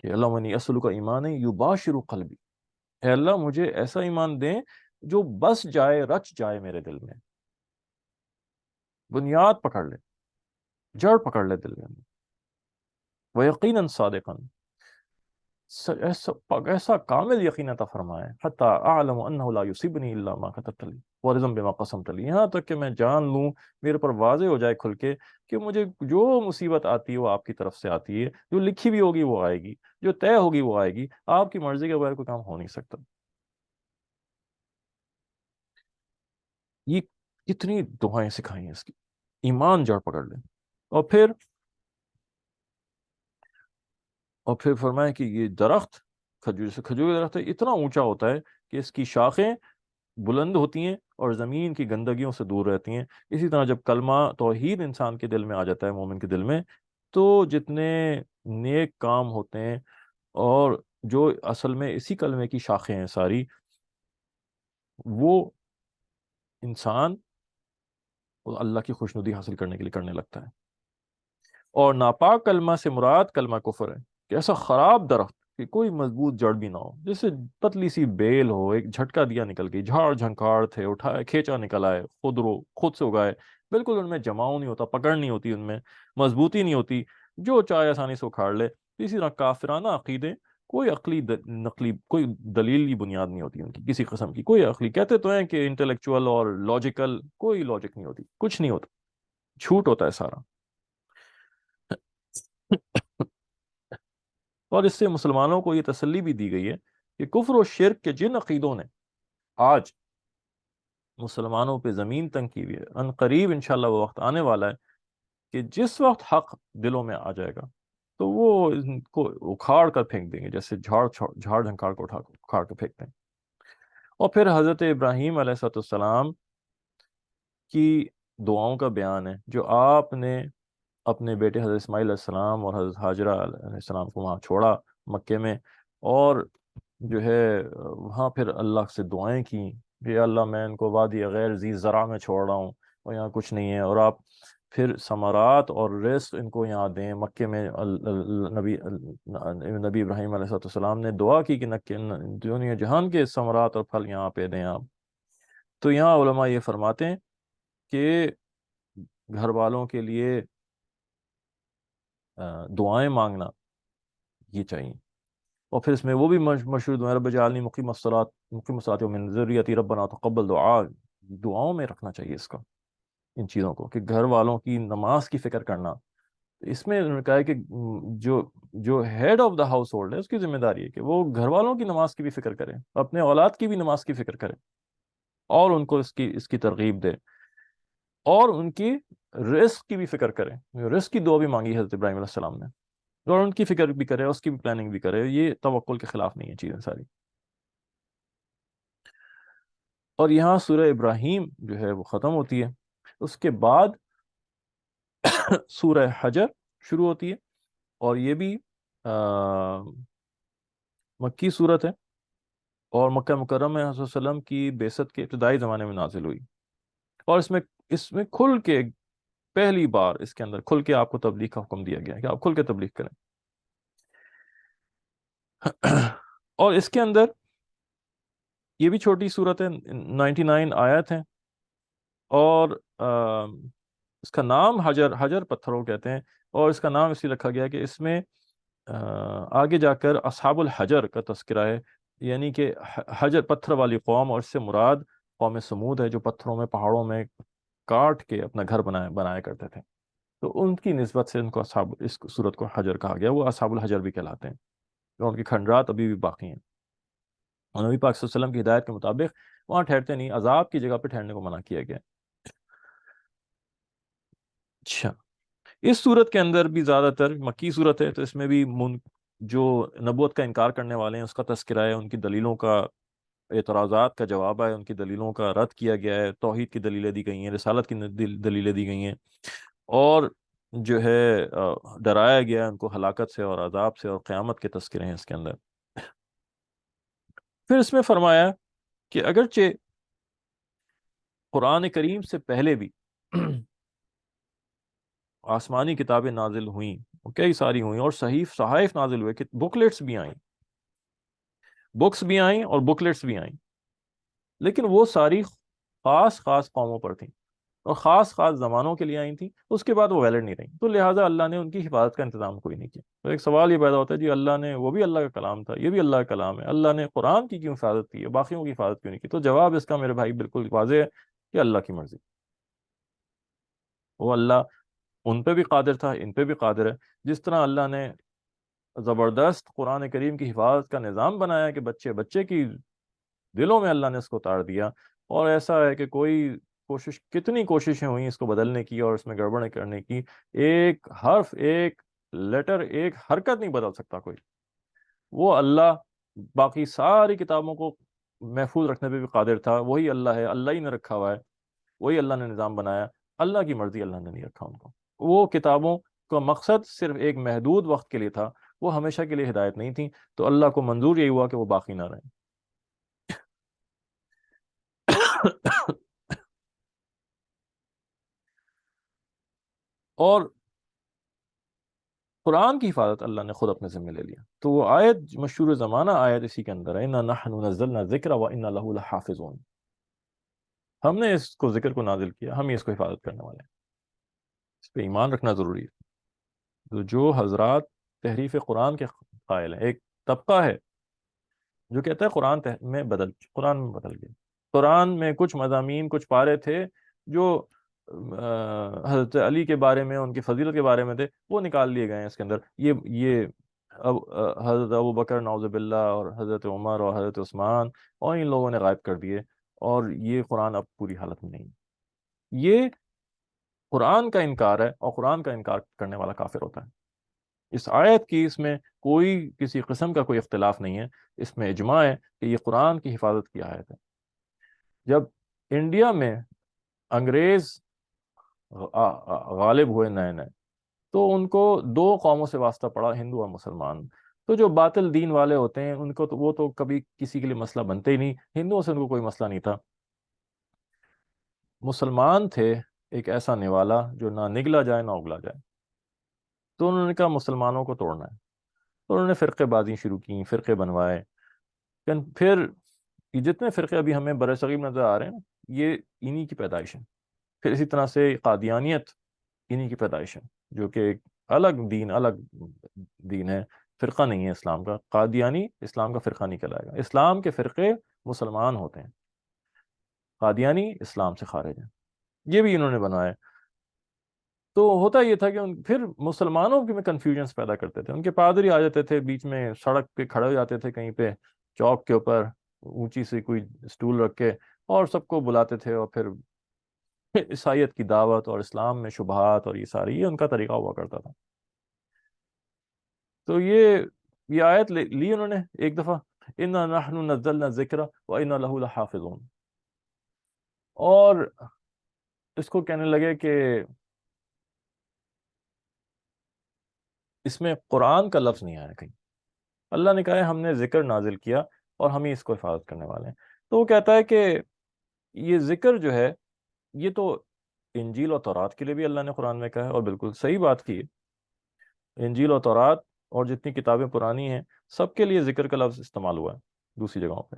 کہ اللہ منی اصل کا ایمان ہے یباشر قلبی، اے اللہ مجھے ایسا ایمان دیں جو بس جائے، رچ جائے میرے دل میں، بنیاد پکڑ لے، جڑ پکڑ لے دل میں. وہ یقیناً صادقاً، ایسا کامل یقین عطا فرمائے، حتی اعلم انہ لا یصیبنی الا ما کتبت لی وارضا بما قسمت لی، یہاں تک کہ میں جان لوں، میرے پر واضح ہو جائے کھل کے کہ مجھے جو مصیبت آتی ہے وہ آپ کی طرف سے آتی ہے، جو لکھی بھی ہوگی وہ آئے گی، جو طے ہوگی وہ آئے گی، آپ کی مرضی کے بغیر کوئی کام ہو نہیں سکتا. یہ کتنی دعائیں سکھائی ہیں اس کی، ایمان جڑ پکڑ لیں. اور پھر فرمایا کہ یہ درخت کھجور کا درخت اتنا اونچا ہوتا ہے کہ اس کی شاخیں بلند ہوتی ہیں اور زمین کی گندگیوں سے دور رہتی ہیں. اسی طرح جب کلمہ توحید انسان کے دل میں آ جاتا ہے، مومن کے دل میں، تو جتنے نیک کام ہوتے ہیں اور جو اصل میں اسی کلمے کی شاخیں ہیں ساری، وہ انسان اللہ کی خوشنودی حاصل کرنے کے لیے کرنے لگتا ہے. اور ناپاک کلمہ سے مراد کلمہ کفر ہے کہ ایسا خراب درخت کہ کوئی مضبوط جڑ بھی نہ ہو، جیسے پتلی سی بیل ہو، ایک جھٹکا دیا نکل گئی، جھاڑ جھنکاڑ تھے، اٹھائے کھینچا نکل آئے، خود سے اگائے، بالکل ان میں جماؤ نہیں ہوتا، پکڑ نہیں ہوتی، ان میں مضبوطی نہیں ہوتی، جو چاہے آسانی سے اکھاڑ لے. اسی طرح کافرانہ عقیدے، کوئی عقلی نقلی کوئی دلیلی بنیاد نہیں ہوتی ان کی کسی قسم کی، کوئی عقلی، کہتے تو ہیں کہ انٹلیکچوئل اور لاجیکل، کوئی لاجک نہیں ہوتی، کچھ نہیں ہوتا، جھوٹ ہوتا ہے سارا. اور اس سے مسلمانوں کو یہ تسلی بھی دی گئی ہے کہ کفر و شرک کے جن عقیدوں نے آج مسلمانوں پہ زمین تنگ کی ہوئی ہے، ان قریب انشاءاللہ وہ وقت آنے والا ہے کہ جس وقت حق دلوں میں آ جائے گا تو وہ ان کو اکھاڑ کر پھینک دیں گے، جیسے جھاڑ جھنکاڑ کو اکھاڑ کر پھینکتے ہیں. اور پھر حضرت ابراہیم علیہ السلام کی دعاؤں کا بیان ہے جو آپ نے اپنے بیٹے حضرت اسماعیل علیہ السلام اور حضرت حاجرہ علیہ السلام کو وہاں چھوڑا مکے میں، اور جو ہے وہاں پھر اللہ سے دعائیں کی کہ اللہ میں ان کو وادی غیر ذی زرع میں چھوڑ رہا ہوں اور یہاں کچھ نہیں ہے، اور آپ پھر ثمرات اور رزق ان کو یہاں دیں. مکے میں نبی ابراہیم علیہ السلام نے دعا کی کہ دنیا جہان کے ثمرات اور پھل یہاں پہ دیں آپ. تو یہاں علماء یہ فرماتے ہیں کہ گھر والوں کے لیے دعائیں مانگنا یہ چاہیے. اور پھر اس میں وہ بھی مشہور دعا رب اجعلنی مقیم الصلاۃ ومن ذریتی ربنا تقبل دعا، دعاؤں میں رکھنا چاہیے اس کا، ان چیزوں کو، کہ گھر والوں کی نماز کی فکر کرنا. اس میں انہوں نے کہا ہے کہ جو head of the household ہے اس کی ذمہ داری ہے کہ وہ گھر والوں کی نماز کی بھی فکر کرے، اپنے اولاد کی بھی نماز کی فکر کرے، اور ان کو اس کی ترغیب دے، اور ان کی رزق کی بھی فکر کرے. رزق کی دعا بھی مانگی حضرت ابراہیم علیہ السلام نے، اور ان کی فکر بھی کرے، اس کی بھی پلاننگ بھی کرے. یہ توکل کے خلاف نہیں ہے چیزیں ساری. اور یہاں سورہ ابراہیم جو ہے وہ ختم ہوتی ہے. اس کے بعد سورہ حجر شروع ہوتی ہے، اور یہ بھی مکی صورت ہے، اور مکہ مکرمہ میں حضرت صلی اللہ علیہ وسلم کی بعثت کے ابتدائی زمانے میں نازل ہوئی. اور اس میں کھل کے پہلی بار اس کے اندر کھل کے آپ کو تبلیغ کا حکم دیا گیا کہ آپ کھل کے تبلیغ کریں. اور اس کے اندر یہ بھی چھوٹی صورت ہے، 99 آیت ہیں، اور اس کا نام حجر پتھروں کہتے ہیں. اور اس کا نام اس لیے رکھا گیا کہ اس میں آگے جا کر اصحاب الحجر کا تذکرہ ہے، یعنی کہ حجر پتھر والی قوم، اور اس سے مراد قوم سمود ہے جو پتھروں میں، پہاڑوں میں کاٹ کے اپنا گھر بنایا کرتے تھے، تو ان کی نسبت سے ان کو اس صورت کو حجر کہا گیا، وہ اصحاب الحجر بھی کہلاتے ہیں، اور ان کی کھنڈرات ابھی بھی باقی ہیں، اور نبی پاک صلی اللہ علیہ وسلم کی ہدایت کے مطابق وہاں ٹھہرتے نہیں، عذاب کی جگہ پہ ٹھہرنے کو منع کیا گیا۔ اچھا، اس صورت کے اندر بھی زیادہ تر مکی صورت ہے، تو اس میں بھی جو نبوت کا انکار کرنے والے ہیں اس کا تذکرہ ہے، ان کی دلیلوں کا، اعتراضات کا جواب ہے، ان کی دلیلوں کا رد کیا گیا ہے، توحید کی دلیلیں دی گئی ہیں، رسالت کی دلیلیں دی گئی ہیں، اور جو ہے ڈرایا گیا ہے ان کو ہلاکت سے اور عذاب سے، اور قیامت کے تذکرے ہیں اس کے اندر۔ پھر اس میں فرمایا کہ اگرچہ قرآن کریم سے پہلے بھی آسمانی کتابیں نازل ہوئیں، کئی ساری ہوئیں، اور صحائف نازل ہوئے، کہ بکلیٹس بھی آئیں، بکس بھی آئیں اور بکلیٹس بھی آئیں، لیکن وہ ساری خاص خاص قوموں پر تھیں اور خاص خاص زمانوں کے لیے آئی تھیں، اس کے بعد وہ ویلڈ نہیں رہیں، تو لہٰذا اللہ نے ان کی حفاظت کا انتظام کوئی نہیں کیا۔ تو ایک سوال یہ پیدا ہوتا ہے، جی اللہ نے، وہ بھی اللہ کا کلام تھا، یہ بھی اللہ کا کلام ہے، اللہ نے قرآن کی کیوں حفاظت کی ہے، باقیوں کی حفاظت کیوں نہیں کی؟ تو جواب اس کا میرے بھائی بالکل واضح ہے کہ اللہ کی مرضی، وہ اللہ ان پہ بھی قادر تھا، ان پہ بھی قادر ہے۔ جس طرح اللہ نے زبردست قرآن کریم کی حفاظت کا نظام بنایا کہ بچے بچے کی دلوں میں اللہ نے اس کو اتار دیا، اور ایسا ہے کہ کوئی کتنی کوششیں ہوئیں اس کو بدلنے کی اور اس میں گڑبڑیں کرنے کی، ایک حرف، ایک لیٹر، ایک حرکت نہیں بدل سکتا کوئی، وہ اللہ باقی ساری کتابوں کو محفوظ رکھنے پہ بھی قادر تھا، وہی اللہ ہے، اللہ ہی نے رکھا ہوا ہے، وہی اللہ نے نظام بنایا، اللہ کی مرضی اللہ نے نہیں رکھا ان کو۔ وہ کتابوں کا مقصد صرف ایک محدود وقت کے لیے تھا، وہ ہمیشہ کے لیے ہدایت نہیں تھی، تو اللہ کو منظور یہی ہوا کہ وہ باقی نہ رہیں۔ اور قرآن کی حفاظت اللہ نے خود اپنے ذمہ لے لیا، تو وہ آیت مشہور زمانہ آیت اسی کے اندر ہے، اِنَّا نَحْنُ نَزَّلْنَا الذِّكْرَ وَإِنَّا لَهُ لَحَافِظُونَ، ہم نے اس کو ذکر کو نازل کیا، ہم ہی اس کو حفاظت کرنے والے ہیں، اس پہ ایمان رکھنا ضروری ہے۔ تو جو حضرات تحریف قرآن کے قائل ہیں، ایک طبقہ ہے جو کہتا ہے قرآن میں بدل گیا، قرآن میں کچھ مضامین، کچھ پارے تھے جو حضرت علی کے بارے میں، ان کی فضیلت کے بارے میں تھے، وہ نکال لیے گئے ہیں اس کے اندر، یہ حضرت ابو بکر نعوذ باللہ، اور حضرت عمر اور حضرت عثمان، اور ان لوگوں نے غائب کر دیے، اور یہ قرآن اب پوری حالت میں نہیں۔ یہ قرآن کا انکار ہے، اور قرآن کا انکار کرنے والا کافر ہوتا ہے۔ اس آیت کی، اس میں کوئی کسی قسم کا کوئی اختلاف نہیں ہے، اس میں اجماع ہے کہ یہ قرآن کی حفاظت کی آیت ہے۔ جب انڈیا میں انگریز غالب ہوئے نئے نئے، تو ان کو دو قوموں سے واسطہ پڑا، ہندو اور مسلمان۔ تو جو باطل دین والے ہوتے ہیں ان کو تو وہ تو کبھی کسی کے لیے مسئلہ بنتے ہی نہیں، ہندوؤں سے ان کو کوئی مسئلہ نہیں تھا۔ مسلمان تھے ایک ایسا نوالا جو نہ نگلا جائے نہ اگلا جائے، تو انہوں نے کہا مسلمانوں کو توڑنا ہے، تو انہوں نے فرقے بازی شروع کی، فرقے بنوائے، پھر یہ جتنے فرقے ابھی ہمیں برصغیر نظر آ رہے ہیں یہ انہی کی پیدائش ہے۔ پھر اسی طرح سے قادیانیت انہی کی پیدائش ہے، جو کہ ایک الگ دین ہے، فرقہ نہیں ہے اسلام کا۔ قادیانی اسلام کا فرقہ نہیں کہلائے گا، اسلام کے فرقے مسلمان ہوتے ہیں، قادیانی اسلام سے خارج ہیں، یہ بھی انہوں نے بنوایا۔ تو ہوتا یہ تھا کہ پھر مسلمانوں میں کنفیوژنس پیدا کرتے تھے، ان کے پادری آ جاتے تھے بیچ میں، سڑک پہ کھڑے ہو جاتے تھے کہیں پہ چوک کے اوپر، اونچی سی کوئی سٹول رکھ کے، اور سب کو بلاتے تھے، اور پھر عیسائیت کی دعوت اور اسلام میں شبہات، اور یہ ان کا طریقہ ہوا کرتا تھا۔ تو یہ آیت لی انہوں نے ایک دفعہ، اِنَّا نَحْنُ نَزَّلْنَا الذِّكْرَ وَإِنَّا لَهُ لَحَافِظُونَ، اور اس کو کہنے لگے کہ اس میں قرآن کا لفظ نہیں آیا کہیں، اللہ نے کہا ہے ہم نے ذکر نازل کیا اور ہم ہی اس کو حفاظت کرنے والے ہیں۔ تو وہ کہتا ہے کہ یہ ذکر جو ہے یہ تو انجیل اور تورات کے لیے بھی اللہ نے قرآن میں کہا ہے، اور بالکل صحیح بات کی ہے، انجیل اور تورات اور جتنی کتابیں پرانی ہیں سب کے لیے ذکر کا لفظ استعمال ہوا ہے دوسری جگہوں پہ۔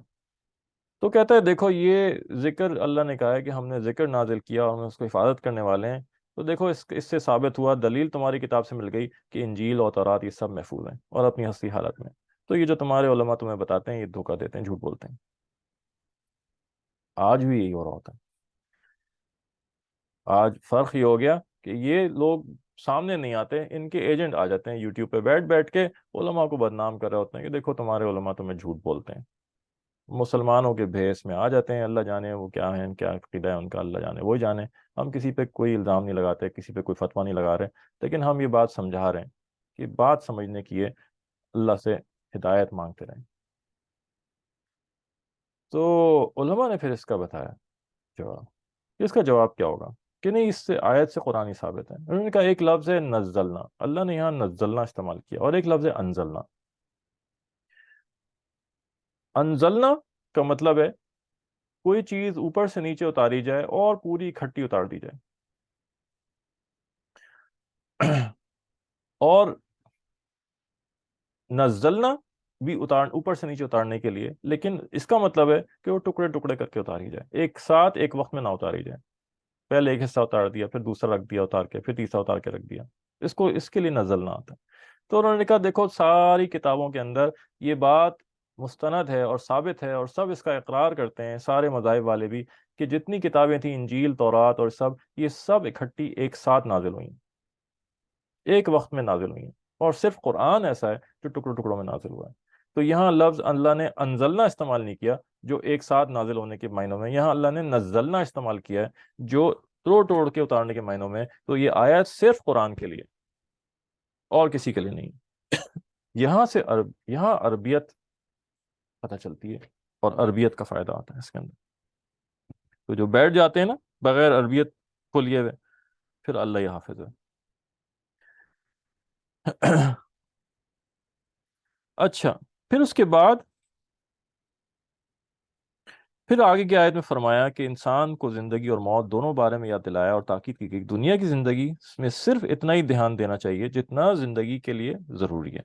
تو کہتا ہے دیکھو یہ ذکر اللہ نے کہا ہے کہ ہم نے ذکر نازل کیا اور ہم اس کو حفاظت کرنے والے ہیں، تو دیکھو اس سے ثابت ہوا، دلیل تمہاری کتاب سے مل گئی کہ انجیل اور تورات یہ سب محفوظ ہیں اور اپنی اصلی حالت میں۔ تو یہ جو تمہارے علماء تمہیں بتاتے ہیں یہ دھوکہ دیتے ہیں، جھوٹ بولتے ہیں، آج بھی یہی ہو رہا ہوتا ہے۔ آج فرق یہ ہو گیا کہ یہ لوگ سامنے نہیں آتے، ان کے ایجنٹ آ جاتے ہیں یوٹیوب پہ بیٹھ بیٹھ کے علماء کو بدنام کر رہے ہوتے ہیں کہ دیکھو تمہارے علماء تمہیں جھوٹ بولتے ہیں، مسلمانوں کے بھیس میں آ جاتے ہیں، اللہ جانے وہ کیا ہیں، کیا عقیدہ ہے ان کا، اللہ جانے وہی جانے۔ ہم کسی پہ کوئی الزام نہیں لگاتے، کسی پہ کوئی فتویٰ نہیں لگا رہے، لیکن ہم یہ بات سمجھا رہے ہیں کہ بات سمجھنے کی ہے، اللہ سے ہدایت مانگتے رہیں۔ تو علماء نے پھر اس کا بتایا جواب، اس کا جواب کیا ہوگا کہ نہیں، اس سے آیت سے قرآن ثابت ہے۔ انہوں نے کہا ایک لفظ ہے نزلنا، اللہ نے یہاں نزلنا استعمال کیا، اور ایک لفظ ہے انزلنا۔ انزلنا کا مطلب ہے کوئی چیز اوپر سے نیچے اتاری جائے اور پوری اکٹھی اتار دی جائے، اور نزلنا بھی اوپر سے نیچے اتارنے کے لیے، لیکن اس کا مطلب ہے کہ وہ ٹکڑے ٹکڑے کر کے اتاری جائے، ایک ساتھ ایک وقت میں نہ اتاری جائے۔ پہلے ایک حصہ اتار دیا، پھر دوسرا رکھ دیا اتار کے، پھر تیسرا اتار کے رکھ دیا، اس کے لیے نزلنا آتا ہے۔ تو انہوں نے کہا دیکھو ساری کتابوں کے اندر یہ بات مستند ہے اور ثابت ہے، اور سب اس کا اقرار کرتے ہیں، سارے مذاہب والے بھی، کہ جتنی کتابیں تھیں، انجیل، تورات اور سب، یہ سب اکٹھی ایک ساتھ نازل ہوئیں، ایک وقت میں نازل ہوئی ہیں، اور صرف قرآن ایسا ہے جو ٹکڑوں ٹکڑوں میں نازل ہوا ہے۔ تو یہاں لفظ اللہ نے انزلنا استعمال نہیں کیا جو ایک ساتھ نازل ہونے کے معنوں میں، یہاں اللہ نے نزلنا استعمال کیا ہے جو توڑ توڑ کے اتارنے کے معنوں میں۔ تو یہ آیت صرف قرآن کے لیے، اور کسی کے لیے نہیں۔ یہاں عربیت پتہ چلتی ہے، اور عربیت کا فائدہ آتا ہے اس کے اندر۔ تو جو بیٹھ جاتے ہیں نا بغیر عربیت کو لیے ہوئے، پھر اللہ ہی حافظ ہے۔ اچھا، پھر اس کے بعد پھر آگے کی آیت میں فرمایا کہ انسان کو زندگی اور موت دونوں بارے میں یاد دلایا، اور تاکید کی گئی دنیا کی زندگی میں صرف اتنا ہی دھیان دینا چاہیے جتنا زندگی کے لیے ضروری ہے،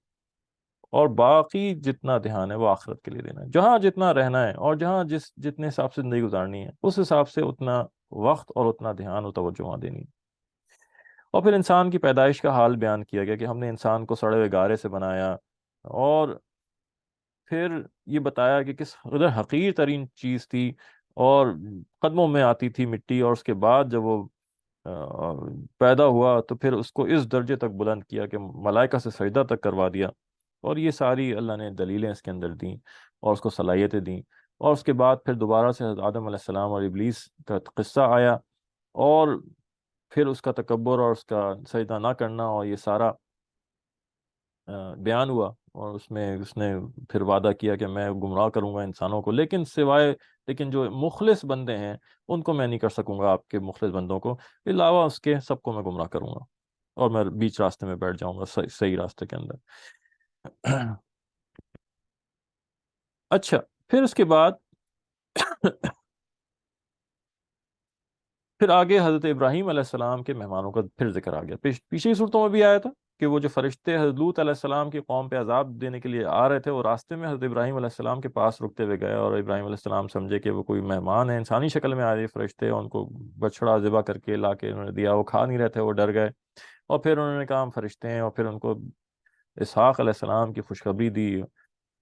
اور باقی جتنا دھیان ہے وہ آخرت کے لیے دینا ہے۔ جہاں جتنا رہنا ہے اور جہاں جتنے حساب سے زندگی گزارنی ہے، اس حساب سے اتنا وقت اور اتنا دھیان اور توجہ وہاں دینی ہے۔ اور پھر انسان کی پیدائش کا حال بیان کیا گیا کہ ہم نے انسان کو سڑے ہوئے گارے سے بنایا، اور پھر یہ بتایا کہ کس قدر حقیر ترین چیز تھی، اور قدموں میں آتی تھی مٹی، اور اس کے بعد جب وہ پیدا ہوا تو پھر اس کو اس درجے تک بلند کیا کہ ملائکہ سے سجدہ تک کروا دیا، اور یہ ساری اللہ نے دلیلیں اس کے اندر دیں اور اس کو صلاحیتیں دیں۔ اور اس کے بعد پھر دوبارہ سے حضرت آدم علیہ السلام اور ابلیس کا قصہ آیا، اور پھر اس کا تکبر اور اس کا سجدہ نہ کرنا، اور یہ سارا بیان ہوا، اور اس نے پھر وعدہ کیا کہ میں گمراہ کروں گا انسانوں کو، لیکن جو مخلص بندے ہیں ان کو میں نہیں کر سکوں گا، آپ کے مخلص بندوں کو علاوہ اس کے سب کو میں گمراہ کروں گا، اور میں بیچ راستے میں بیٹھ جاؤں گا، صحیح راستے کے اندر۔ اچھا، پھر اس کے بعد پھر آگے حضرت ابراہیم علیہ السلام کے مہمانوں کا پھر ذکر آ گیا، پیچھے کی صورتوں میں بھی آیا تھا کہ وہ جو فرشتے حضرت لوط علیہ السلام کی قوم پہ عذاب دینے کے لیے آ رہے تھے، وہ راستے میں حضرت ابراہیم علیہ السلام کے پاس رکتے ہوئے گئے، اور ابراہیم علیہ السلام سمجھے کہ وہ کوئی مہمان ہے، انسانی شکل میں آئے فرشتے، ان کو بچڑا ذبح کر کے لا کے انہوں نے دیا، وہ کھا نہیں رہے تھے، وہ ڈر گئے، اور پھر انہوں نے کہا ہم فرشتے ہیں، اور پھر ان کو اسحاق علیہ السلام کی خوشخبری دی،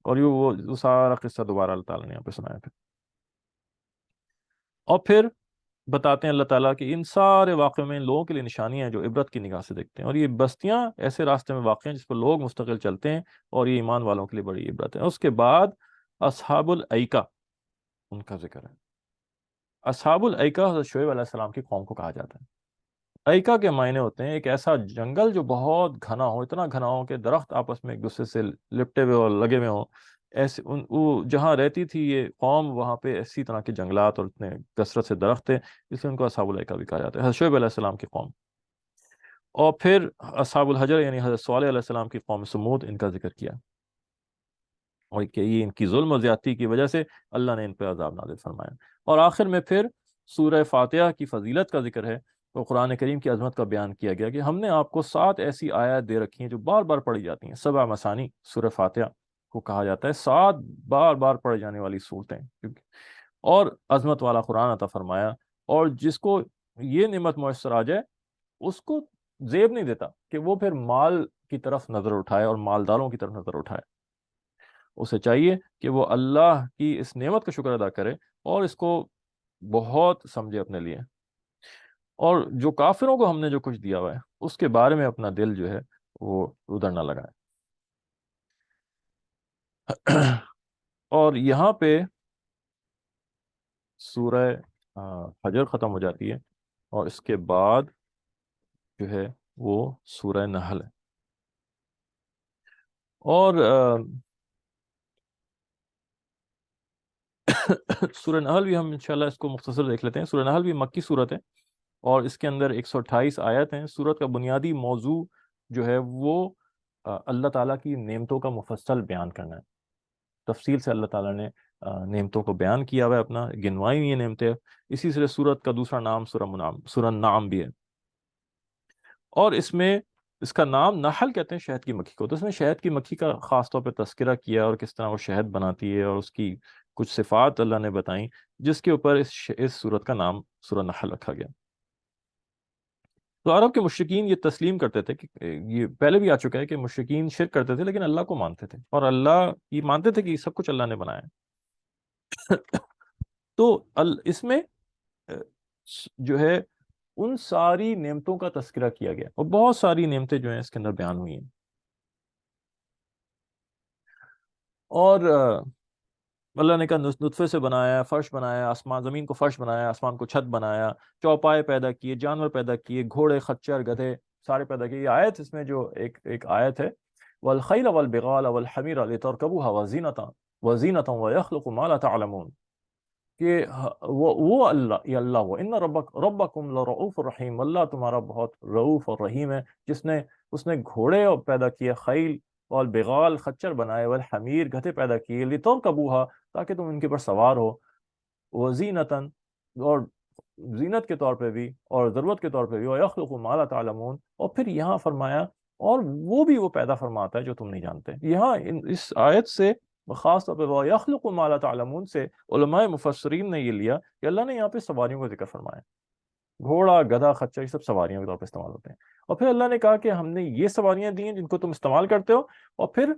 اور وہ سارا قصہ دوبارہ اللہ تعالیٰ نے یہاں پہ سنایا پھر۔ اور پھر بتاتے ہیں اللہ تعالیٰ کہ ان سارے واقعوں میں ان لوگوں کے لیے نشانیاں ہیں جو عبرت کی نگاہ سے دیکھتے ہیں، اور یہ بستیاں ایسے راستے میں واقع ہیں جس پر لوگ مستقل چلتے ہیں، اور یہ ایمان والوں کے لیے بڑی عبرت ہے۔ اس کے بعد اصحاب الایکہ، ان کا ذکر ہے۔ اصحاب الایکہ حضرت شعیب علیہ السلام کی قوم کو کہا جاتا ہے۔ ایکا کے معنی ہوتے ہیں ایک ایسا جنگل جو بہت گھنا ہو، اتنا گھنا ہو کہ درخت آپس میں ایک دوسرے سے لپٹے ہوئے اور لگے ہوئے ہوں، ایسے وہ جہاں رہتی تھی یہ قوم، وہاں پہ اسی طرح کے جنگلات اور اتنے کثرت سے درخت تھے، اس لیے ان کو اصحاب الایکہ بھی کہا جاتا ہے، حضرت شعیب علیہ السلام کی قوم۔ اور پھر اصحاب الحجر یعنی حضرت صالح علیہ السلام کی قوم سمود، ان کا ذکر کیا، اور کہ یہ ان کی ظلم و زیادتی کی وجہ سے اللہ نے ان پہ عذاب نازل فرمایا۔ اور آخر میں پھر سورہ فاتحہ کی فضیلت کا ذکر ہے، تو قرآن کریم کی عظمت کا بیان کیا گیا کہ ہم نے آپ کو 7 ایسی آیات دے رکھی ہیں جو بار بار پڑھی جاتی ہیں، 7 مثانی سورہ فاتحہ کو کہا جاتا ہے، 7 بار بار پڑھی جانے والی صورتیں، اور عظمت والا قرآن عطا فرمایا، اور جس کو یہ نعمت میسر آ جائے اس کو زیب نہیں دیتا کہ وہ پھر مال کی طرف نظر اٹھائے اور مالداروں کی طرف نظر اٹھائے، اسے چاہیے کہ وہ اللہ کی اس نعمت کا شکر ادا کرے اور اس کو بہت سمجھے اپنے لیے۔ اور جو کافروں کو ہم نے جو کچھ دیا ہوا ہے اس کے بارے میں اپنا دل جو ہے وہ ادھر نہ لگائے۔ اور یہاں پہ سورہ حجر ختم ہو جاتی ہے، اور اس کے بعد جو ہے وہ سورہ نحل ہے۔ اور سورہ نحل بھی ہم انشاءاللہ اس کو مختصر دیکھ لیتے ہیں۔ سورہ نحل بھی مکی صورت ہے، اور اس کے اندر 128 آیت ہیں۔ سورت کا بنیادی موضوع جو ہے وہ اللہ تعالیٰ کی نعمتوں کا مفصل بیان کرنا ہے۔ تفصیل سے اللہ تعالیٰ نے نعمتوں کو بیان کیا ہوا ہے، اپنا گنوائی ہوئی ہیں نعمتیں۔ اسی طرح سورت کا دوسرا نام سورہ نعم بھی ہے، اور اس کا نام نحل کہتے ہیں شہد کی مکھی کو۔ تو اس میں شہد کی مکھی کا خاص طور پہ تذکرہ کیا، اور کس طرح وہ شہد بناتی ہے، اور اس کی کچھ صفات اللہ نے بتائیں، جس کے اوپر اس سورت کا نام سورہ نحل رکھا گیا۔ تو عرب کے مشرکین یہ تسلیم کرتے تھے کہ یہ پہلے بھی آ چکا ہے کہ مشرکین شرک کرتے تھے لیکن اللہ کو مانتے تھے، اور اللہ یہ مانتے تھے کہ سب کچھ اللہ نے بنایا ہے۔ تو اس میں جو ہے ان ساری نعمتوں کا تذکرہ کیا گیا، اور بہت ساری نعمتیں جو ہیں اس کے اندر بیان ہوئی ہیں۔ اور اللہ نے کہا نطفے سے بنایا، فرش بنایا، آسمان زمین کو فرش بنایا، آسمان کو چھت بنایا، چوپائے پیدا کیے، جانور پیدا کیے، گھوڑے، خچر، گدھے سارے پیدا کیے۔ یہ آیت اس میں جو ایک آیت ہے، والخیل والبغال والحمیر لترکبوها وزینۃ ویخلق ما لا تعلمون، کہ وہ اللہ، یہ اللہ وہ ان ربکم لرؤوف الرحیم، اللہ تمہارا بہت رؤوف اور رحیم ہے، اس نے گھوڑے پیدا کیے، خیل اور بغال خچر بنائے، والحمیر گدھے پیدا کیے، لترکبوها تاکہ تم ان کے پر سوار ہو، وزینتاً اور زینت کے طور پہ بھی، اور ضرورت کے طور پہ بھی، ویخلق ما لا تعلمون، اور پھر یہاں فرمایا اور وہ بھی وہ پیدا فرماتا ہے جو تم نہیں جانتے۔ یہاں اس آیت سے خاص طور پہ وَيَخْلُقُ مَا لَا تَعْلَمُونَ سے علماء مفسرین نے یہ لیا کہ اللہ نے یہاں پہ سواریوں کا ذکر فرمایا، گھوڑا، گدھا، خچر، یہ سب سواریوں کے طور پہ استعمال ہوتے ہیں، اور پھر اللہ نے کہا کہ ہم نے یہ سواریاں دی ہیں جن کو تم استعمال کرتے ہو، اور پھر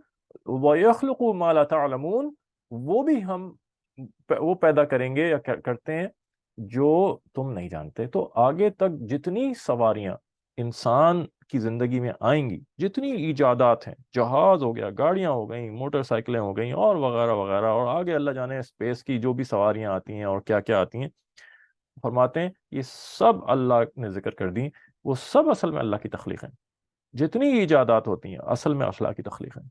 وَيَخْلُقُ مَا لَا تَعْلَمُونَ وہ بھی ہم وہ پیدا کریں گے یا کرتے ہیں جو تم نہیں جانتے۔ تو آگے تک جتنی سواریاں انسان کی زندگی میں آئیں گی، جتنی ایجادات ہیں، جہاز ہو گیا، گاڑیاں ہو گئیں، موٹر سائیکلیں ہو گئیں، اور وغیرہ وغیرہ، اور آگے اللہ جانے اسپیس کی جو بھی سواریاں آتی ہیں اور کیا کیا آتی ہیں، فرماتے ہیں یہ سب اللہ نے ذکر کر دی، وہ سب اصل میں اللہ کی تخلیق ہیں۔ جتنی ایجادات ہوتی ہیں اصل میں اللہ کی تخلیق ہیں،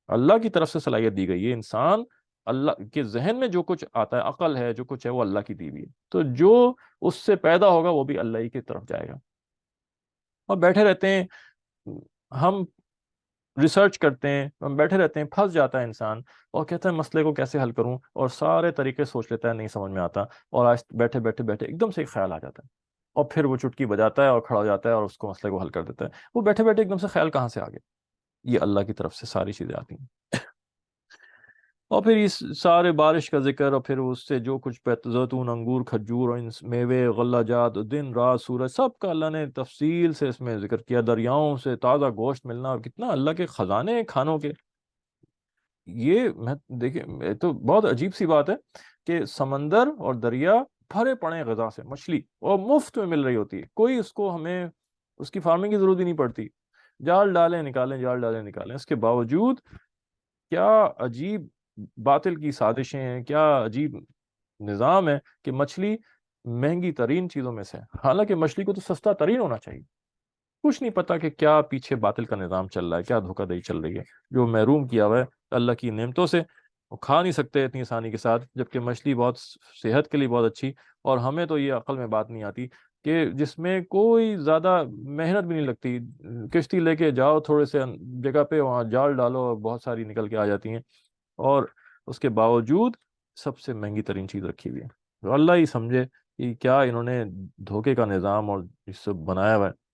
اللہ کی طرف سے صلاحیت دی گئی ہے۔ انسان اللہ کے ذہن میں جو کچھ آتا ہے، عقل ہے، جو کچھ ہے، وہ اللہ کی دی ہوئی ہے، تو جو اس سے پیدا ہوگا وہ بھی اللہ ہی کی طرف جائے گا۔ اور بیٹھے رہتے ہیں ہم، ریسرچ کرتے ہیں، ہم بیٹھے رہتے ہیں، پھنس جاتا ہے انسان اور کہتا ہے مسئلے کو کیسے حل کروں، اور سارے طریقے سوچ لیتا ہے، نہیں سمجھ میں آتا، اور آج بیٹھے بیٹھے بیٹھے ایک دم سے ایک خیال آ جاتا ہے، اور پھر وہ چٹکی بجاتا ہے اور کھڑا ہو جاتا ہے اور اس کو مسئلے کو حل کر دیتا ہے۔ وہ بیٹھے بیٹھے ایک دم سے خیال کہاں سے آ گیا؟ یہ اللہ کی طرف سے ساری چیزیں آتی ہیں۔ اور پھر اس سارے بارش کا ذکر، اور پھر اس سے جو کچھ زیتون، انگور، کھجور، اور میوے، غلہ جات، دن رات، سورج، سب کا اللہ نے تفصیل سے اس میں ذکر کیا۔ دریاؤں سے تازہ گوشت ملنا، اور کتنا اللہ کے خزانے ہیں کھانوں کے۔ یہ دیکھیں تو بہت عجیب سی بات ہے کہ سمندر اور دریا بھرے پڑے غذا سے، مچھلی اور مفت میں مل رہی ہوتی ہے، کوئی اس کو ہمیں اس کی فارمنگ کی ضرورت ہی نہیں پڑتی، جال ڈالیں نکالیں، جال ڈالیں نکالیں۔ اس کے باوجود کیا عجیب باطل کی سازشیں ہیں، کیا عجیب نظام ہے کہ مچھلی مہنگی ترین چیزوں میں سے، حالانکہ مچھلی کو تو سستا ترین ہونا چاہیے۔ کچھ نہیں پتا کہ کیا پیچھے باطل کا نظام چل رہا ہے، کیا دھوکہ دہی چل رہی ہے، جو محروم کیا ہوا ہے اللہ کی نعمتوں سے، وہ کھا نہیں سکتے اتنی آسانی کے ساتھ، جبکہ مچھلی بہت صحت کے لیے بہت اچھی۔ اور ہمیں تو یہ عقل میں بات نہیں آتی کہ جس میں کوئی زیادہ محنت بھی نہیں لگتی، کشتی لے کے جاؤ تھوڑے سے جگہ پہ، وہاں جال ڈالو اور بہت ساری نکل کے آ جاتی ہیں، اور اس کے باوجود سب سے مہنگی ترین چیز رکھی ہوئی ہے۔ تو اللہ ہی سمجھے کہ کیا انہوں نے دھوکے کا نظام اور اس سے بنایا ہوا ہے۔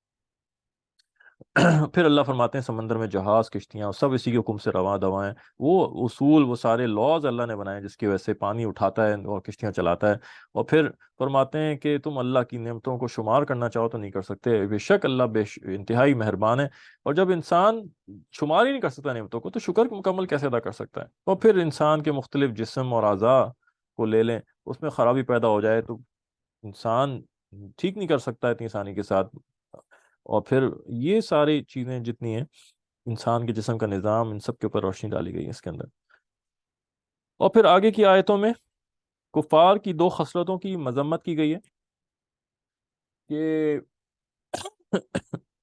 پھر اللہ فرماتے ہیں سمندر میں جہاز، کشتیاں سب اسی کے حکم سے رواں دواں ہیں۔ وہ اصول، وہ سارے لاز اللہ نے بنائے جس کی وجہ سے پانی اٹھاتا ہے اور کشتیاں چلاتا ہے۔ اور پھر فرماتے ہیں کہ تم اللہ کی نعمتوں کو شمار کرنا چاہو تو نہیں کر سکتے، بے شک اللہ انتہائی مہربان ہے۔ اور جب انسان شمار ہی نہیں کر سکتا نعمتوں کو تو شکر مکمل کیسے ادا کر سکتا ہے؟ اور پھر انسان کے مختلف جسم اور اعضاء کو لے لیں، اس میں خرابی پیدا ہو جائے تو انسان ٹھیک نہیں کر سکتا اتنی آسانی کے ساتھ. اور پھر یہ ساری چیزیں جتنی ہیں انسان کے جسم کا نظام، ان سب کے اوپر روشنی ڈالی گئی ہے اس کے اندر. اور پھر آگے کی آیتوں میں کفار کی دو خصلتوں کی مذمت کی گئی ہے کہ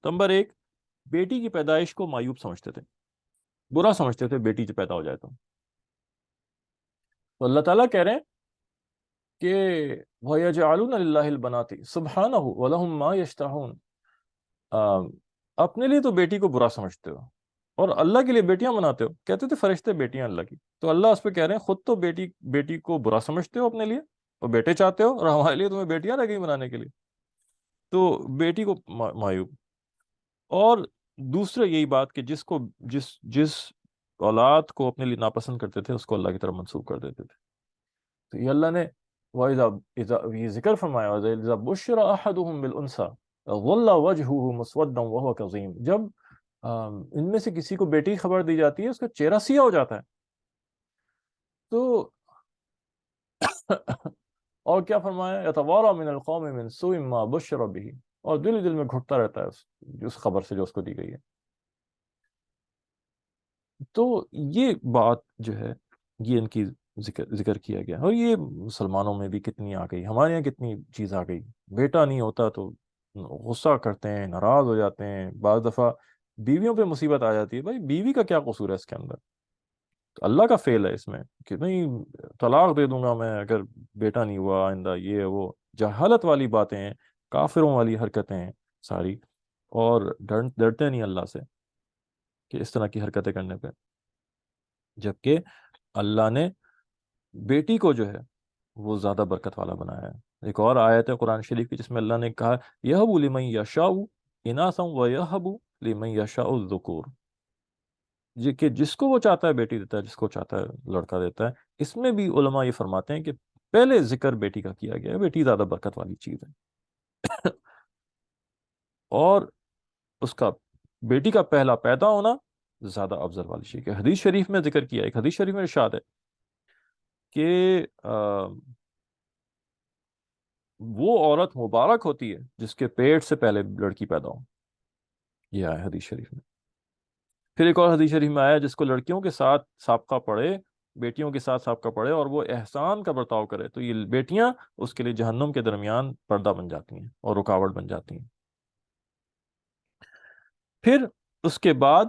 نمبر ایک، بیٹی کی پیدائش کو معیوب سمجھتے تھے، برا سمجھتے تھے بیٹی جو پیدا ہو جائے تو اللہ تعالیٰ کہہ رہے ہیں کہ وَيَجْعَلُونَ لِلَّهِ الْبَنَاتِ سُبْحَانَهُ وَلَهُم مَّا يَشْتَهُونَ. اپنے لیے تو بیٹی کو برا سمجھتے ہو اور اللہ کے لیے بیٹیاں بناتے ہو. کہتے تھے فرشتے بیٹیاں اللہ کی، تو اللہ اس پہ کہہ رہے ہیں خود تو بیٹی کو برا سمجھتے ہو اپنے لیے اور بیٹے چاہتے ہو، اور ہمارے لیے تمہیں بیٹیاں رہ گئی بنانے کے لیے. تو بیٹی کو معیوب. اور دوسرا یہی بات کہ جس اولاد کو اپنے لیے ناپسند کرتے تھے اس کو اللہ کی طرف منسوب کر دیتے تھے. تو یہ اللہ نے یہ ذکر فرمایا وَإِذَا بُشِّرَ أَحَدُهُم بِالْأُنثَىٰ ظَلَّ وَجْهُهُ مُسْوَدًّا وَهُوَ كَظِيمٌ. جب ان میں سے کسی کو بیٹی کی خبر دی جاتی ہے اس کا چہرہ سیاہ ہو جاتا ہے. تو اور کیا فرمایا يَتَوَارَىٰ مِنَ الْقَوْمِ مِنْ سُوءِ مَا بُشِّرَ بِهِ. اور دل دل میں گھٹتا رہتا ہے اس خبر سے جو اس کو دی گئی ہے. تو یہ بات جو ہے یہ ان کی ذکر کیا گیا. اور یہ مسلمانوں میں بھی کتنی آ گئی، ہمارے یہاں کتنی چیز آ گئی. بیٹا نہیں ہوتا تو غصہ کرتے ہیں، ناراض ہو جاتے ہیں. بعض دفعہ بیویوں پہ مصیبت آ جاتی ہے. بھائی بیوی کا کیا قصور ہے اس کے اندر؟ تو اللہ کا فعل ہے اس میں کہ نہیں طلاق دے دوں گا میں اگر بیٹا نہیں ہوا آئندہ. یہ وہ جہالت والی باتیں ہیں، کافروں والی حرکتیں ہیں ساری. اور ڈرتے نہیں اللہ سے کہ اس طرح کی حرکتیں کرنے پہ، جبکہ اللہ نے بیٹی کو جو ہے وہ زیادہ برکت والا بنایا ہے. ایک اور آیت ہے قرآن شریف کی جس میں اللہ نے کہا یَهَبُ لِمَن يَشَاءُ إِنَاثًا وَيَهَبُ لِمَن يَشَاءُ الذُّكُورَ. کہ جس کو وہ چاہتا ہے بیٹی دیتا ہے، جس کو چاہتا ہے لڑکا دیتا ہے. اس میں بھی علماء یہ فرماتے ہیں کہ پہلے ذکر بیٹی کا کیا گیا ہے. بیٹی زیادہ برکت والی چیز ہے. اور اس کا بیٹی کا پہلا پیدا ہونا زیادہ افضل والی چیز ہے. حدیث شریف میں ذکر کیا، ایک حدیث شریف میں ارشاد ہے کہ وہ عورت مبارک ہوتی ہے جس کے پیٹ سے پہلے لڑکی پیدا ہو. یہ آیا حدیث شریف میں. پھر ایک اور حدیث شریف میں آیا جس کو لڑکیوں کے ساتھ سابقہ پڑے، بیٹیوں کے ساتھ سابقہ پڑے اور وہ احسان کا برتاؤ کرے تو یہ بیٹیاں اس کے لیے جہنم کے درمیان پردہ بن جاتی ہیں اور رکاوٹ بن جاتی ہیں. پھر اس کے بعد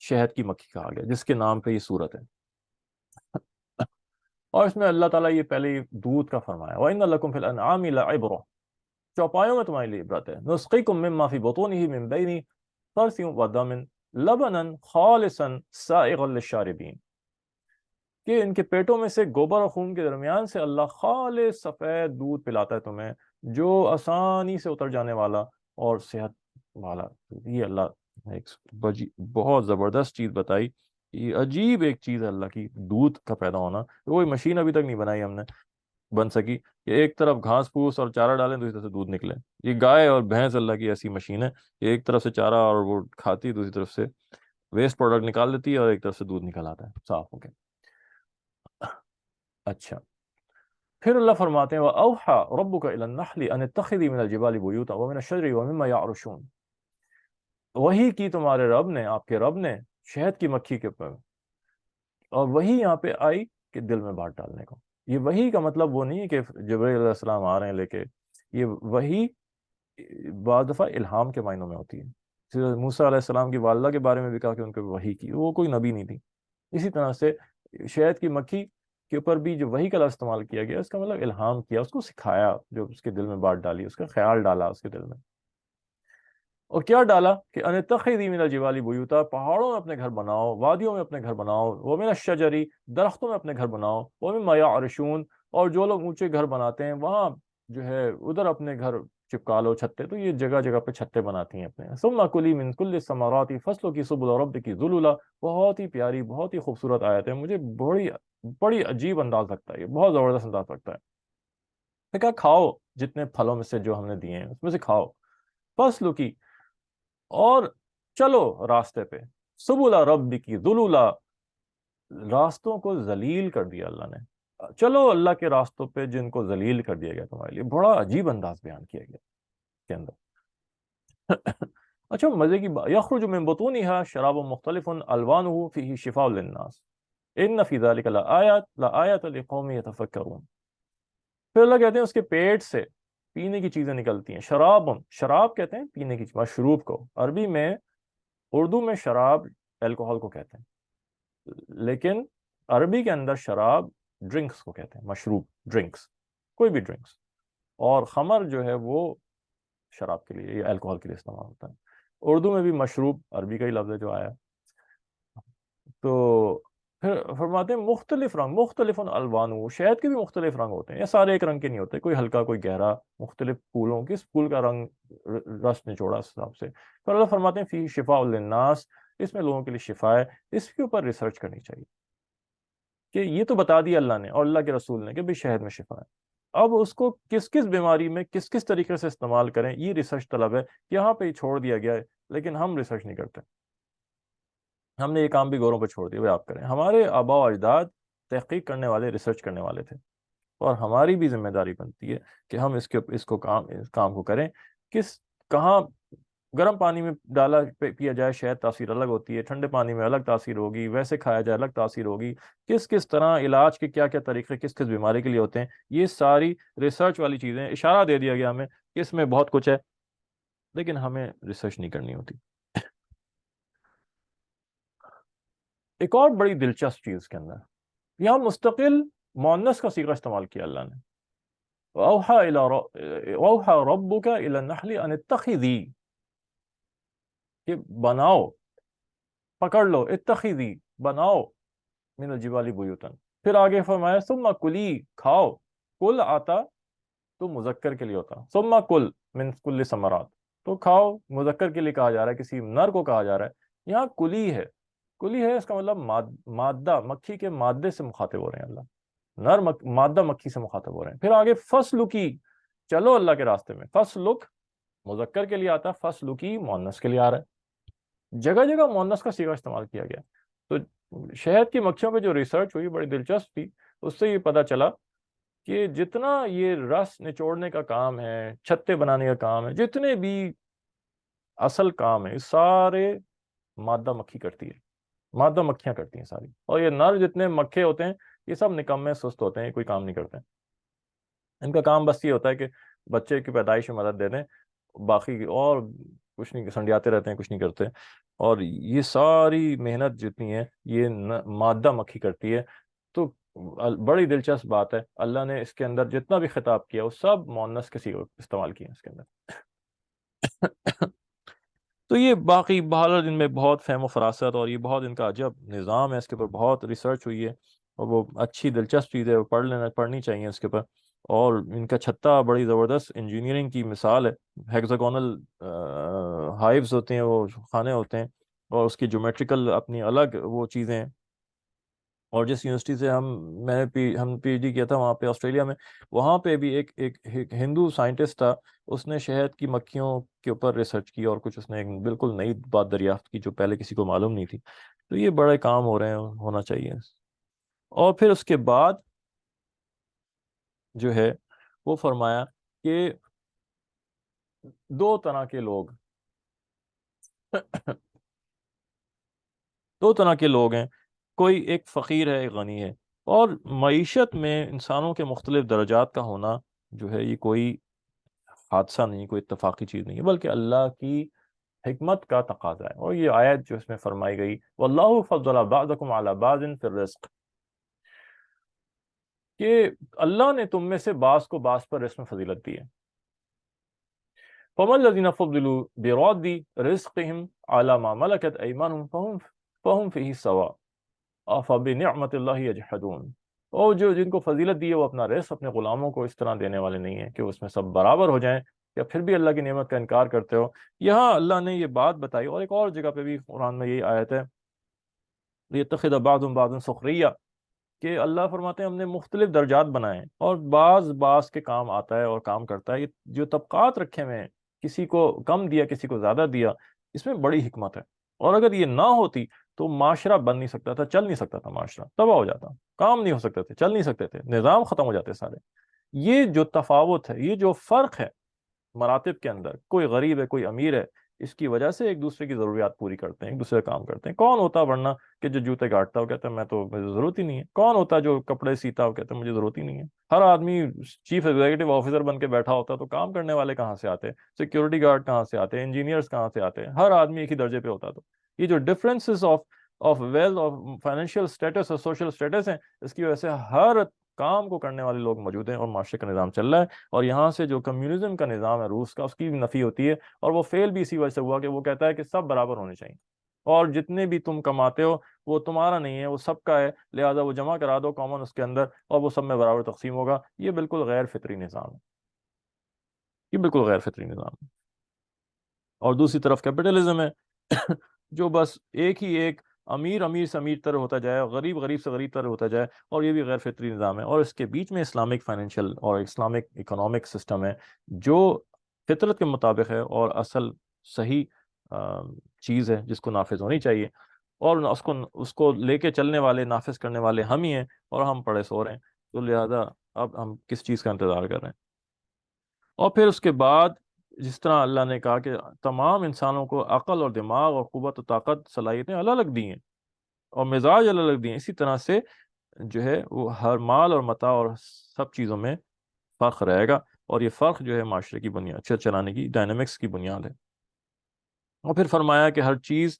شہد کی مکھی کہا گیا جس کے نام پہ یہ صورت ہے. اور اس میں اللہ تعالیٰ یہ پہلے دودھ کا فرمایا وَإِنَّ لَكُمْ فِي الْأَنْعَامِ لَعِبْرَةً. چوپایوں میں تمہارے لیے عبرت ہے. نُسْقِيكُم مِّمَّا فِي بُطُونِهِ مِن بَيْنِ فَرْثٍ وَدَمٍ لَبَنًا خَالِصًا سَائِغًا لِلشَّارِبِينَ. کہ ان کے پیٹوں میں سے گوبر اور خون کے درمیان سے اللہ خالص سفید دودھ پلاتا ہے تمہیں جو آسانی سے اتر جانے والا اور صحت والا. یہ اللہ نے ایک بہت زبردست چیز بتائی. یہ عجیب ایک چیز ہے اللہ کی، دودھ کا پیدا ہونا. کوئی مشین ابھی تک نہیں بنائی ہم نے بن سکی کہ ایک طرف گھاس پھوس اور چارہ ڈالیں دوسری طرف سے دودھ نکلے. یہ گائے اور بھینس اللہ کی ایسی مشین ہے کہ ایک طرف سے چارہ اور وہ کھاتی ہے، دوسری طرف سے ویسٹ پروڈکٹ نکال دیتی ہے اور ایک طرف سے دودھ نکال آتا ہے صاف ہو کے. اچھا پھر اللہ فرماتے ہیں وَأَوْحَى رَبُّكَ إِلَى النَّحْلِ أَنِ اتَّخِذِي مِنَ الْجِبَالِ بُيُوتًا وَمِنَ الشَّجَرِ وَمِمَّا يَعْرُشُونَ. وہی کی تمہارے رب نے، آپ کے رب نے شہد کی مکھی کے اوپر، اور وہی یہاں پہ آئی کہ دل میں بات ڈالنے کو. یہ وہی کا مطلب وہ نہیں ہے کہ جبرائیل علیہ السلام آ رہے ہیں لے کے. یہ وہی بعض دفعہ الہام کے معنوں میں ہوتی ہے. موسیٰ علیہ السلام کی والدہ کے بارے میں بھی کہا کہ ان کو وحی کی، وہ کوئی نبی نہیں تھی. اسی طرح سے شہد کی مکھی کے اوپر بھی جو وحی کا لفظ استعمال کیا گیا اس کا مطلب الہام کیا، اس کو سکھایا، جو اس کے دل میں بات ڈالی، اس کا خیال ڈالا اس کے دل میں. اور کیا ڈالا کہ ان اتخذی من الجبال بیوتا، پہاڑوں میں اپنے گھر بناؤ، وادیوں میں اپنے گھر بناؤ، ومن الشجری، درختوں میں اپنے گھر بناؤ، ومما یعرشون، اور جو لوگ اونچے گھر بناتے ہیں وہاں جو ہے ادھر اپنے گھر چپکا لو چھتے. تو یہ جگہ جگہ پہ چھتے بناتی ہیں اپنے. ثم کلی من کل الثمرات فصلوں کی سبل ربک ذللا. بہت ہی پیاری، بہت ہی خوبصورت آیت ہے. مجھے بڑی عجیب انداز لگتا ہے، یہ بہت زبردست انداز لگتا ہے. میں کہا کھاؤ جتنے پھلوں میں سے جو ہم نے دیے ہیں اس میں سے کھاؤ. فصلوں کی، اور چلو راستے پہ. سبل ربک ذللا، راستوں کو ذلیل کر دیا اللہ نے. چلو اللہ کے راستوں پہ جن کو ذلیل کر دیا گیا تمہارے لیے. بڑا عجیب انداز بیان کیا گیا کے اندر. اچھا مزے کی بات, یخرج من بطونها شراب مختلف الوانه فيه شفاء للناس ان فی ذلک لآیات لقوم یتفکرون. پھر اللہ کہتے ہیں اس کے پیٹ سے پینے کی چیزیں نکلتی ہیں. شراب, شراب کہتے ہیں پینے کی مشروب کو. عربی میں, اردو میں شراب الکوہل کو کہتے ہیں, لیکن عربی کے اندر شراب ڈرنکس کو کہتے ہیں, مشروب ڈرنکس, کوئی بھی ڈرنکس. اور خمر جو ہے وہ شراب کے لیے یا الکوہل کے لیے استعمال ہوتا ہے. اردو میں بھی مشروب عربی کا ہی لفظ ہے جو آیا. تو پھر فرماتے ہیں مختلف رنگ, مختلف الوان. شہد کے بھی مختلف رنگ ہوتے ہیں, یہ سارے ایک رنگ کے نہیں ہوتے, کوئی ہلکا کوئی گہرا, مختلف پھولوں, کس پھول کا رنگ رس نچوڑا اس حساب سے. پھر اللہ فرماتے ہیں فی شفاء للناس, اس میں لوگوں کے لیے شفا ہے. اس کے اوپر ریسرچ کرنی چاہیے کہ یہ تو بتا دیا اللہ نے اور اللہ کے رسول نے کہ بھی شہد میں شفا ہے. اب اس کو کس کس بیماری میں کس کس طریقے سے استعمال کریں, یہ ریسرچ طلب ہے. یہاں پہ ہی چھوڑ دیا گیا ہے, لیکن ہم ریسرچ نہیں کرتے. ہم نے یہ کام بھی گوروں پہ چھوڑ دیا, وہ آپ کریں. ہمارے آباء و اجداد تحقیق کرنے والے, ریسرچ کرنے والے تھے, اور ہماری بھی ذمہ داری بنتی ہے کہ ہم اس کام کو کریں. کہاں گرم پانی میں ڈالا پیا جائے شہد, تاثیر الگ ہوتی ہے. ٹھنڈے پانی میں الگ تاثیر ہوگی, ویسے کھایا جائے الگ تاثیر ہوگی. کس طرح علاج کے کیا کیا طریقے کس کس بیماری کے لیے ہوتے ہیں, یہ ساری ریسرچ والی چیزیں. اشارہ دے دیا گیا ہمیں کہ اس میں بہت کچھ ہے, لیکن ہمیں ریسرچ نہیں کرنی ہوتی. ایک اور بڑی دلچسپ چیز کے اندر, یہاں مستقل مؤنث کا صیغہ استعمال کیا اللہ نے. وَأَوْحَى رَبُّكَ إِلَى النَّحْلِ أَنِ اتَّخِذِي, کہ بناؤ, پکڑ لو, اتخذی بناؤ, من الجبال بیوتن. پھر آگے فرمایا ثم کلی, کھاؤ. کل آتا تو مذکر کے لیے ہوتا, ثم کل من کل ثمرات, تو کھاؤ مذکر کے لیے کہا جا رہا ہے, کسی نر کو کہا جا رہا ہے. یہاں کلی ہے, کلی ہے, اس کا مطلب مادہ, مکھی کے مادے سے مخاطب ہو رہے ہیں اللہ. مادہ مکھی سے مخاطب ہو رہے ہیں. پھر آگے فسلکی, چلو اللہ کے راستے میں. فسلک مذکر کے لیے آتا, فسلکی مؤنث کے لیے آ رہا ہے. جگہ جگہ مؤنث کا صیغہ استعمال کیا گیا. تو شہد کی مکھیوں پہ جو ریسرچ ہوئی بڑی دلچسپ تھی. اس سے یہ پتا چلا کہ جتنا یہ رس نچوڑنے کا کام ہے, چھتے بنانے کا کام ہے, جتنے بھی اصل کام ہے, سارے مادہ مکھی کرتی ہے, مادہ مکھیاں کرتی ہیں ساری. اور یہ نر جتنے مکھے ہوتے ہیں یہ سب نکمے سست ہوتے ہیں, کوئی کام نہیں کرتے. ان کا کام بس یہ ہوتا ہے کہ بچے کی پیدائش میں مدد دے دیں, باقی اور کچھ نہیں, سنڈیاتے رہتے ہیں, کچھ نہیں کرتے. اور یہ ساری محنت جتنی ہے یہ مادہ مکھی کرتی ہے. تو بڑی دلچسپ بات ہے, اللہ نے اس کے اندر جتنا بھی خطاب کیا وہ سب مؤنث کے صیغے استعمال کیے ہیں اس کے اندر. تو یہ باقی بہرحال ان میں بہت فہم و فراست, اور یہ بہت ان کا عجب نظام ہے, اس کے اوپر بہت ریسرچ ہوئی ہے, اور وہ اچھی دلچسپ چیز ہے, پڑھنی چاہیے اس کے اوپر. اور ان کا چھتا بڑی زبردست انجینئرنگ کی مثال ہے. ہیگزاگونل ہائیوز ہوتے ہیں, وہ خانے ہوتے ہیں, اور اس کی جیومیٹریکل اپنی الگ وہ چیزیں ہیں. اور جس یونیورسٹی سے ہم پی ایچ ڈی کیا تھا وہاں پہ آسٹریلیا میں, وہاں پہ بھی ایک ہندو سائنٹسٹ تھا, اس نے شہد کی مکھیوں کے اوپر ریسرچ کی, اور کچھ اس نے ایک بالکل نئی بات دریافت کی جو پہلے کسی کو معلوم نہیں تھی. تو یہ بڑے کام ہو رہے ہیں, ہونا چاہیے. اور پھر اس کے بعد جو ہے وہ فرمایا کہ دو طرح کے لوگ دو طرح کے لوگ ہیں, کوئی ایک فقیر ہے, ایک غنی ہے. اور معیشت میں انسانوں کے مختلف درجات کا ہونا جو ہے یہ کوئی حادثہ نہیں, کوئی اتفاقی چیز نہیں ہے, بلکہ اللہ کی حکمت کا تقاضا ہے. اور یہ آیت جو اس میں فرمائی گئی, واللہ فضل بعضکم علی بعض فی الرزق, کہ اللہ نے تم میں سے بعض کو بعض پر رزق میں فضیلت دی ہے. فَمَا الَّذِينَ فُضِّلُوا بِرَادِّ رِزْقِهِمْ عَلَى مَا مَلَكَتْ أَيْمَانُهُمْ فَهُمْ فِيهِ سَوَاءٌ أَفَبِنِعْمَةِ اللَّهِ يَجْحَدُونَ. اور جن کو فضیلت دی ہے وہ اپنا رزق اپنے غلاموں کو اس طرح دینے والے نہیں ہیں کہ اس میں سب برابر ہو جائیں, یا پھر بھی اللہ کی نعمت کا انکار کرتے ہو. یہاں اللہ نے یہ بات بتائی, اور ایک اور جگہ پہ بھی قرآن میں یہی آیت ہے, لِيَتَّخِذَ بَعْضُهُم بَعْضًا سُخْرِيًّا, کہ اللہ فرماتے ہیں ہم نے مختلف درجات بنائے ہیں, اور بعض کے کام آتا ہے اور کام کرتا ہے. یہ جو طبقات رکھے ہوئے ہیں, کسی کو کم دیا کسی کو زیادہ دیا, اس میں بڑی حکمت ہے. اور اگر یہ نہ ہوتی تو معاشرہ بن نہیں سکتا تھا، چل نہیں سکتا تھا، معاشرہ تباہ ہو جاتا، کام نہیں ہو سکتے تھے، چل نہیں سکتے تھے، نظام ختم ہو جاتے سارے۔ یہ جو تفاوت ہے، یہ جو فرق ہے مراتب کے اندر، کوئی غریب ہے کوئی امیر ہے، اس کی وجہ سے ایک دوسرے کی ضروریات پوری کرتے ہیں، ایک دوسرے کا کام کرتے ہیں۔ کون ہوتا ورنہ کہ جو جوتے گاٹتا ہو کہتا ہے میں تو، مجھے ضرورت ہی نہیں ہے؟ کون ہوتا جو کپڑے سیتا ہو کہتا ہے مجھے ضرورت ہی نہیں ہے؟ ہر آدمی چیف ایگزیکٹو آفیسر بن کے بیٹھا ہوتا تو کام کرنے والے کہاں سے آتے؟ سیکورٹی گارڈ کہاں سے آتے؟ انجینئرز کہاں سے آتے؟ ہر آدمی ایک ہی درجے پہ ہوتا۔ تو یہ جو differences of wealth, of financial status اور سوشل اسٹیٹس ہیں، اس کی وجہ سے ہر کام کو کرنے والے لوگ موجود ہیں اور معاشرے کا نظام چل رہا ہے۔ اور یہاں سے جو کمیونزم کا نظام ہے روس کا، اس کی بھی نفی ہوتی ہے، اور وہ فیل بھی اسی وجہ سے ہوا کہ وہ کہتا ہے کہ سب برابر ہونے چاہیے، اور جتنے بھی تم کماتے ہو وہ تمہارا نہیں ہے، وہ سب کا ہے، لہذا وہ جمع کرا دو کامن اس کے اندر، اور وہ سب میں برابر تقسیم ہوگا۔ یہ بالکل غیر فطری نظام ہے، یہ بالکل غیر فطری نظام ہے۔ اور دوسری طرف کیپٹلزم ہے جو بس ایک ہی ایک امیر امیر سے امیر تر ہوتا جائے، غریب غریب سے غریب تر ہوتا جائے، اور یہ بھی غیر فطری نظام ہے۔ اور اس کے بیچ میں اسلامک فائنینشیل اور اسلامک اکنامک سسٹم ہے جو فطرت کے مطابق ہے اور اصل صحیح چیز ہے جس کو نافذ ہونی چاہیے، اور اس کو لے کے چلنے والے، نافذ کرنے والے ہم ہی ہیں، اور ہم پڑے سو رہے ہیں۔ تو لہذا اب ہم کس چیز کا انتظار کر رہے ہیں؟ اور پھر اس کے بعد جس طرح اللہ نے کہا کہ تمام انسانوں کو عقل اور دماغ اور قوت و طاقت صلاحیتیں الگ الگ دی ہیں، اور مزاج الگ الگ دیے ہیں، اسی طرح سے جو ہے وہ ہر مال اور متاع اور سب چیزوں میں فرق رہے گا، اور یہ فرق جو ہے معاشرے کی بنیاد، چلانے کی ڈائنامکس کی بنیاد ہے۔ اور پھر فرمایا کہ ہر چیز،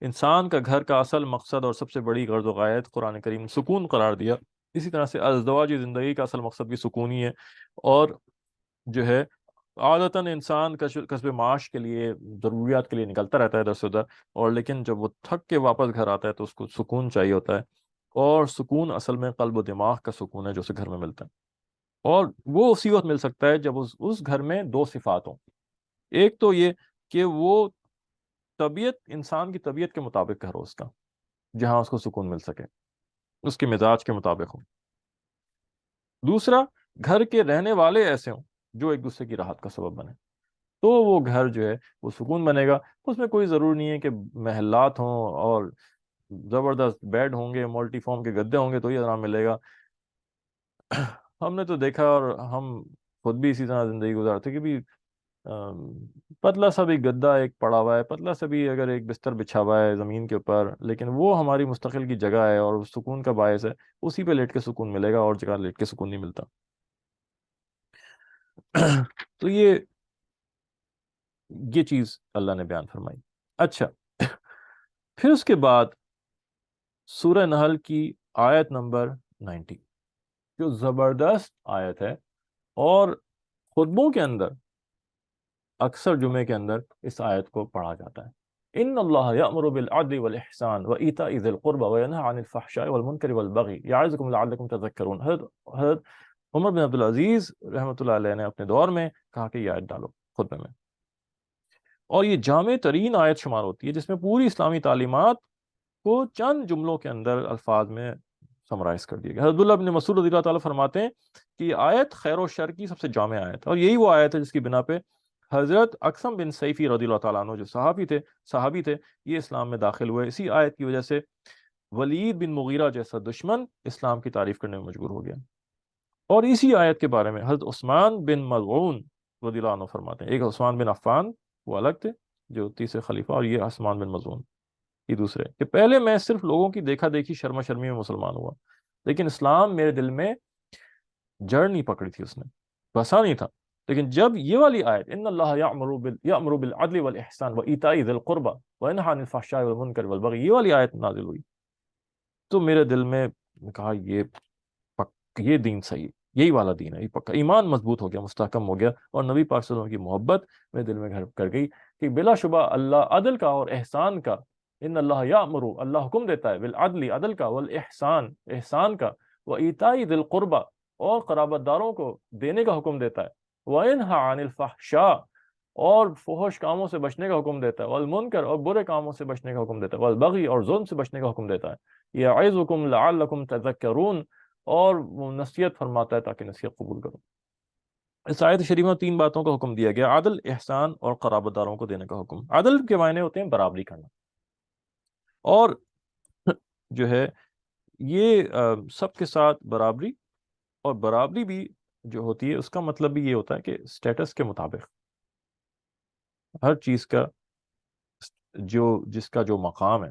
انسان کا گھر کا اصل مقصد اور سب سے بڑی غرض و غایت قرآن کریم نے سکون قرار دیا، اسی طرح سے ازدواجی زندگی کا اصل مقصد بھی سکون ہی ہے۔ اور جو ہے عادتاً انسان کسب معاش کے لیے، ضروریات کے لیے نکلتا رہتا ہے ادھر سے ادھر، اور لیکن جب وہ تھک کے واپس گھر آتا ہے تو اس کو سکون چاہیے ہوتا ہے، اور سکون اصل میں قلب و دماغ کا سکون ہے جو اسے گھر میں ملتا ہے، اور وہ اسی وقت مل سکتا ہے جب اس گھر میں دو صفات ہوں۔ ایک تو یہ کہ وہ طبیعت، انسان کی طبیعت کے مطابق گھر ہو اس کا، جہاں اس کو سکون مل سکے، اس کے مزاج کے مطابق ہو۔ دوسرا، گھر کے رہنے والے ایسے ہوں جو ایک دوسرے کی راحت کا سبب بنے، تو وہ گھر جو ہے وہ سکون بنے گا۔ اس میں کوئی ضرور نہیں ہے کہ محلات ہوں اور زبردست بیڈ ہوں گے، ملٹی فارم کے گدے ہوں گے تو یہ آرام ملے گا۔ ہم نے تو دیکھا، اور ہم خود بھی اسی طرح زندگی گزارتے کہ بھی پتلا سا بھی گدا ایک پڑا ہوا ہے، پتلا سا بھی اگر ایک بستر بچھا ہوا ہے زمین کے اوپر، لیکن وہ ہماری مستقل کی جگہ ہے اور سکون کا باعث ہے، اسی پہ لیٹ کے سکون ملے گا، اور جگہ لیٹ کے سکون نہیں ملتا۔ تو یہ چیز اللہ نے بیان فرمائی۔ اچھا، پھر اس کے بعد سورہ نحل کی آیت نمبر 90، جو زبردست آیت ہے، اور خطبوں کے اندر اکثر جمعے کے اندر اس آیت کو پڑھا جاتا ہے۔ ان اللہ یأمر بالعدل والاحسان وایتاء ذی القربى وینہی عن الفحشاء والمنکر والبغی یعظکم لعلکم تذکرون۔ حضرت عمر بن عبدالعزیز رحمۃ اللہ علیہ نے اپنے دور میں کہا کہ یہ آیت ڈالو خطبے میں، اور یہ جامع ترین آیت شمار ہوتی ہے جس میں پوری اسلامی تعلیمات کو چند جملوں کے اندر، الفاظ میں سمرائز کر دیا گیا۔ حضرت عبداللہ بن مسعود رضی اللہ تعالیٰ فرماتے ہیں کہ یہ آیت خیر و شر کی سب سے جامع آیت ہے، اور یہی وہ آیت ہے جس کی بنا پہ حضرت اقسم بن سیفی رضی اللہ تعالیٰ عنہ جو صحابی تھے، یہ اسلام میں داخل ہوئے۔ اسی آیت کی وجہ سے ولید بن مغیرہ جیسا دشمن اسلام کی تعریف کرنے میں مجبور ہو گیا۔ اور اسی آیت کے بارے میں حضرت عثمان بن مظعون رضی اللہ عنہ فرماتے ہیں، ایک عثمان بن عفان وہ الگ تھے جو تیسرے خلیفہ، اور یہ عثمان بن مظعون یہ دوسرے، کہ پہلے میں صرف لوگوں کی دیکھا دیکھی شرما شرمی میں مسلمان ہوا، لیکن اسلام میرے دل میں جڑ نہیں پکڑی تھی، اس نے بسا نہیں تھا، لیکن جب یہ والی آیت ان اللہ یأمر بالعدل والاحسان وایتاء ذی القربى وینہی عن الفحشاء والمنکر والبغی، یہ والی آیت نازل ہوئی، تو میرے دل میں کہا یہ دین صحیح، یہی والا دین ہے، یہ پکا ایمان مضبوط ہو گیا، مستحکم ہو گیا، اور نبی پاک صلی اللہ علیہ وسلم کی محبت میرے دل میں گھر کر گئی کہ بلا شبہ اللہ عدل کا اور احسان کا، ان اللہ یامر، اللہ حکم دیتا ہے، بالعدل عدل کا، والاحسان احسان کا، وایتاء ذی القربى اور قرابت داروں کو دینے کا حکم دیتا ہے، وینہی عن الفحشاء اور فحش کاموں سے بچنے کا حکم دیتا ہے، والمنکر اور برے کاموں سے بچنے کا حکم دیتا ہے، والبغی اور ظلم سے بچنے کا حکم دیتا ہے، یعظکم لعلکم تذکرون اور وہ نصیحت فرماتا ہے تاکہ نصیحت قبول کرو۔ اس آیت شریفہ میں 3 باتوں کا حکم دیا گیا، عدل، احسان اور قرابت داروں کو دینے کا حکم۔ عدل کے معنی ہوتے ہیں برابری کرنا، اور جو ہے یہ سب کے ساتھ برابری، اور برابری بھی جو ہوتی ہے اس کا مطلب بھی یہ ہوتا ہے کہ سٹیٹس کے مطابق ہر چیز کا جس کا جو مقام ہے.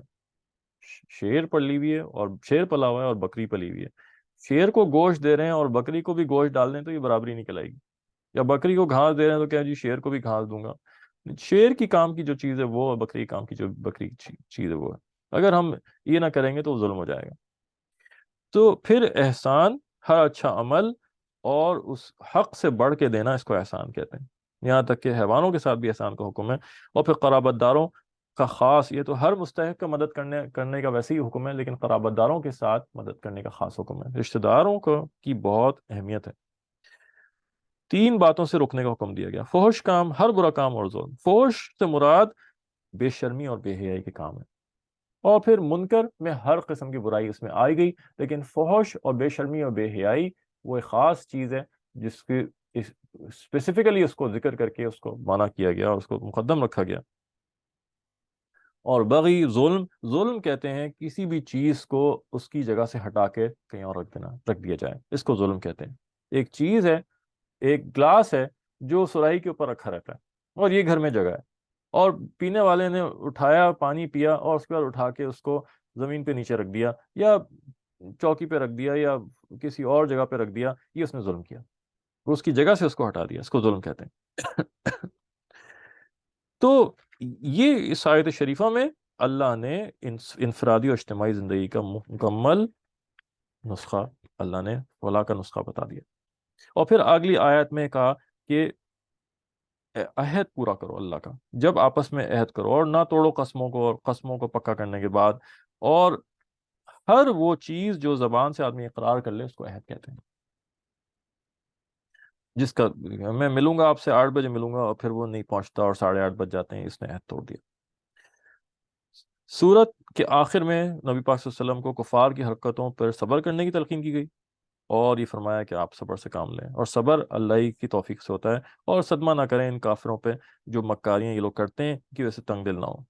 شیر پلی ہوئی ہے اور شیر پلا ہوا ہے اور بکری پلی ہوئی ہے. شیر کو گوشت دے رہے ہیں اور بکری کو بھی گوشت ڈال دیں تو یہ برابری نہیں کہلائے گی. یا بکری کو گھاس دے رہے ہیں تو کیا جی شیر کو بھی گھاس دوں گا. شیر کی کام کی جو چیز ہے وہ، اور بکری کی کام کی جو بکری کی چیز ہے وہ ہے. اگر ہم یہ نہ کریں گے تو وہ ظلم ہو جائے گا. تو پھر احسان، ہر اچھا عمل اور اس حق سے بڑھ کے دینا، اس کو احسان کہتے ہیں. یہاں تک کہ حیوانوں کے ساتھ بھی احسان کا حکم ہے. اور پھر قرابت داروں کا خاص، یہ تو ہر مستحق کا مدد کرنے کا ویسے ہی حکم ہے، لیکن قرابت داروں کے ساتھ مدد کرنے کا خاص حکم ہے. رشتہ داروں کی بہت اہمیت ہے. 3 باتوں سے رکنے کا حکم دیا گیا: فحش کام، ہر برا کام اور ظلم. فحش سے مراد بے شرمی اور بے حیائی کے کام ہے. اور پھر منکر میں ہر قسم کی برائی اس میں آئی گئی، لیکن فحش اور بے شرمی اور بے حیائی وہ ایک خاص چیز ہے جس کی اسپیسیفکلی اس کو ذکر کر کے اس کو منع کیا گیا اور اس کو مقدم رکھا گیا. اور بغی، ظلم کہتے ہیں کسی بھی چیز کو اس کی جگہ سے ہٹا کے کہیں اور رکھ دیا جائے، اس کو ظلم کہتے ہیں. ایک چیز ہے، ایک گلاس ہے جو سراہی کے اوپر رکھا رہتا ہے اور یہ گھر میں جگہ ہے، اور پینے والے نے اٹھایا، پانی پیا، اور اس کے بعد اٹھا کے اس کو زمین پہ نیچے رکھ دیا، یا چوکی پہ رکھ دیا، یا کسی اور جگہ پہ رکھ دیا. یہ اس نے ظلم کیا، وہ اس کی جگہ سے اس کو ہٹا دیا، اس کو ظلم کہتے ہیں. تو یہ اس آیت شریفہ میں اللہ نے انفرادی اور اجتماعی زندگی کا مکمل نسخہ، اللہ نے ولا کا نسخہ بتا دیا. اور پھر اگلی آیت میں کہا کہ عہد پورا کرو اللہ کا، جب آپس میں عہد کرو اور نہ توڑو قسموں کو، اور قسموں کو پکا کرنے کے بعد. اور ہر وہ چیز جو زبان سے آدمی اقرار کر لے اس کو عہد کہتے ہیں. جس کا میں ملوں گا آپ سے 8 بجے ملوں گا اور پھر وہ نہیں پہنچتا اور 8:30 بج جاتے ہیں، اس نے عہد توڑ دیا. سورت کے آخر میں نبی پاک صلی اللہ علیہ وسلم کو کفار کی حرکتوں پر صبر کرنے کی تلقین کی گئی، اور یہ فرمایا کہ آپ صبر سے کام لیں، اور صبر اللہ ہی کی توفیق سے ہوتا ہے. اور صدمہ نہ کریں ان کافروں پہ جو مکاریاں یہ لوگ کرتے ہیں کہ ویسے تنگ دل نہ ہو.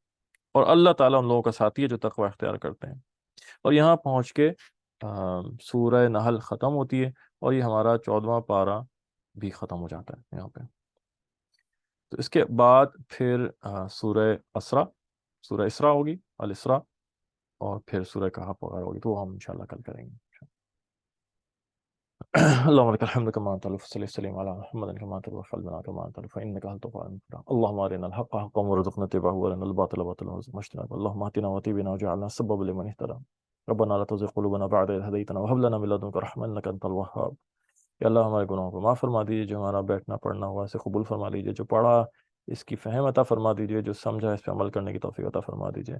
اور اللہ تعالیٰ ان لوگوں کا ساتھی ہے جو تقوی اختیار کرتے ہیں. اور یہاں پہنچ کے سورہ نحل ختم ہوتی ہے، اور یہ ہمارا 14واں پارہ بھی ختم ہو جاتا ہے یہاں پہ. تو اس کے بعد پھر سورہ اسراء ہوگی، الاسراء، اور پھر سورہ کہف وغیرہ ہوگی، تو وہ ہم انشاءاللہ کل کریں گے. اللهم لك الحمد كما أنت صلى وسلم على محمد كما أنت وفعلنا كما أنت فإنك أنت الغفور. اللهم أرنا الحق حقا وارزقنا اتباعه، وأرنا الباطل باطلا وارزقنا اجتنابه. اللهم اهدنا وطيبنا وجعلنا سببا لمن اهتدى. ربنا لا تزغ قلوبنا بعد إذ هديتنا وهب لنا من لدنك رحمة إنك أنت الوهاب. یا اللہ ہمارے گناہوں کو معاف فرما دیجیے، جو ہمارا بیٹھنا پڑھنا ہوا اسے قبول فرما لیجیے، جو پڑھا اس کی فہم عطا فرما دیجیے، جو سمجھا اس پہ عمل کرنے کی توفیق عطا فرما دیجیے.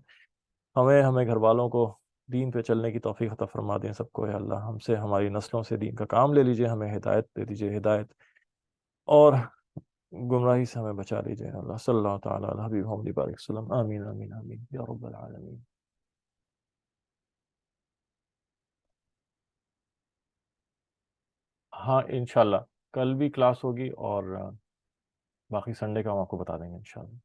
ہمیں گھر والوں کو دین پہ چلنے کی توفیق عطا فرما دیں سب کو. یا اللہ ہم سے، ہماری نسلوں سے دین کا کام لے لیجیے، ہمیں ہدایت دے دیجیے، ہدایت اور گمراہی سے ہمیں بچا لیجیے. اللہ صلی اللہ تعالیٰ علی حبیب محمد بارک وسلم. آمین آمین آمین یا رب العالمین. ہاں انشاءاللہ کل بھی کلاس ہوگی، اور باقی سنڈے کا ہم آپ کو بتا دیں گے انشاءاللہ.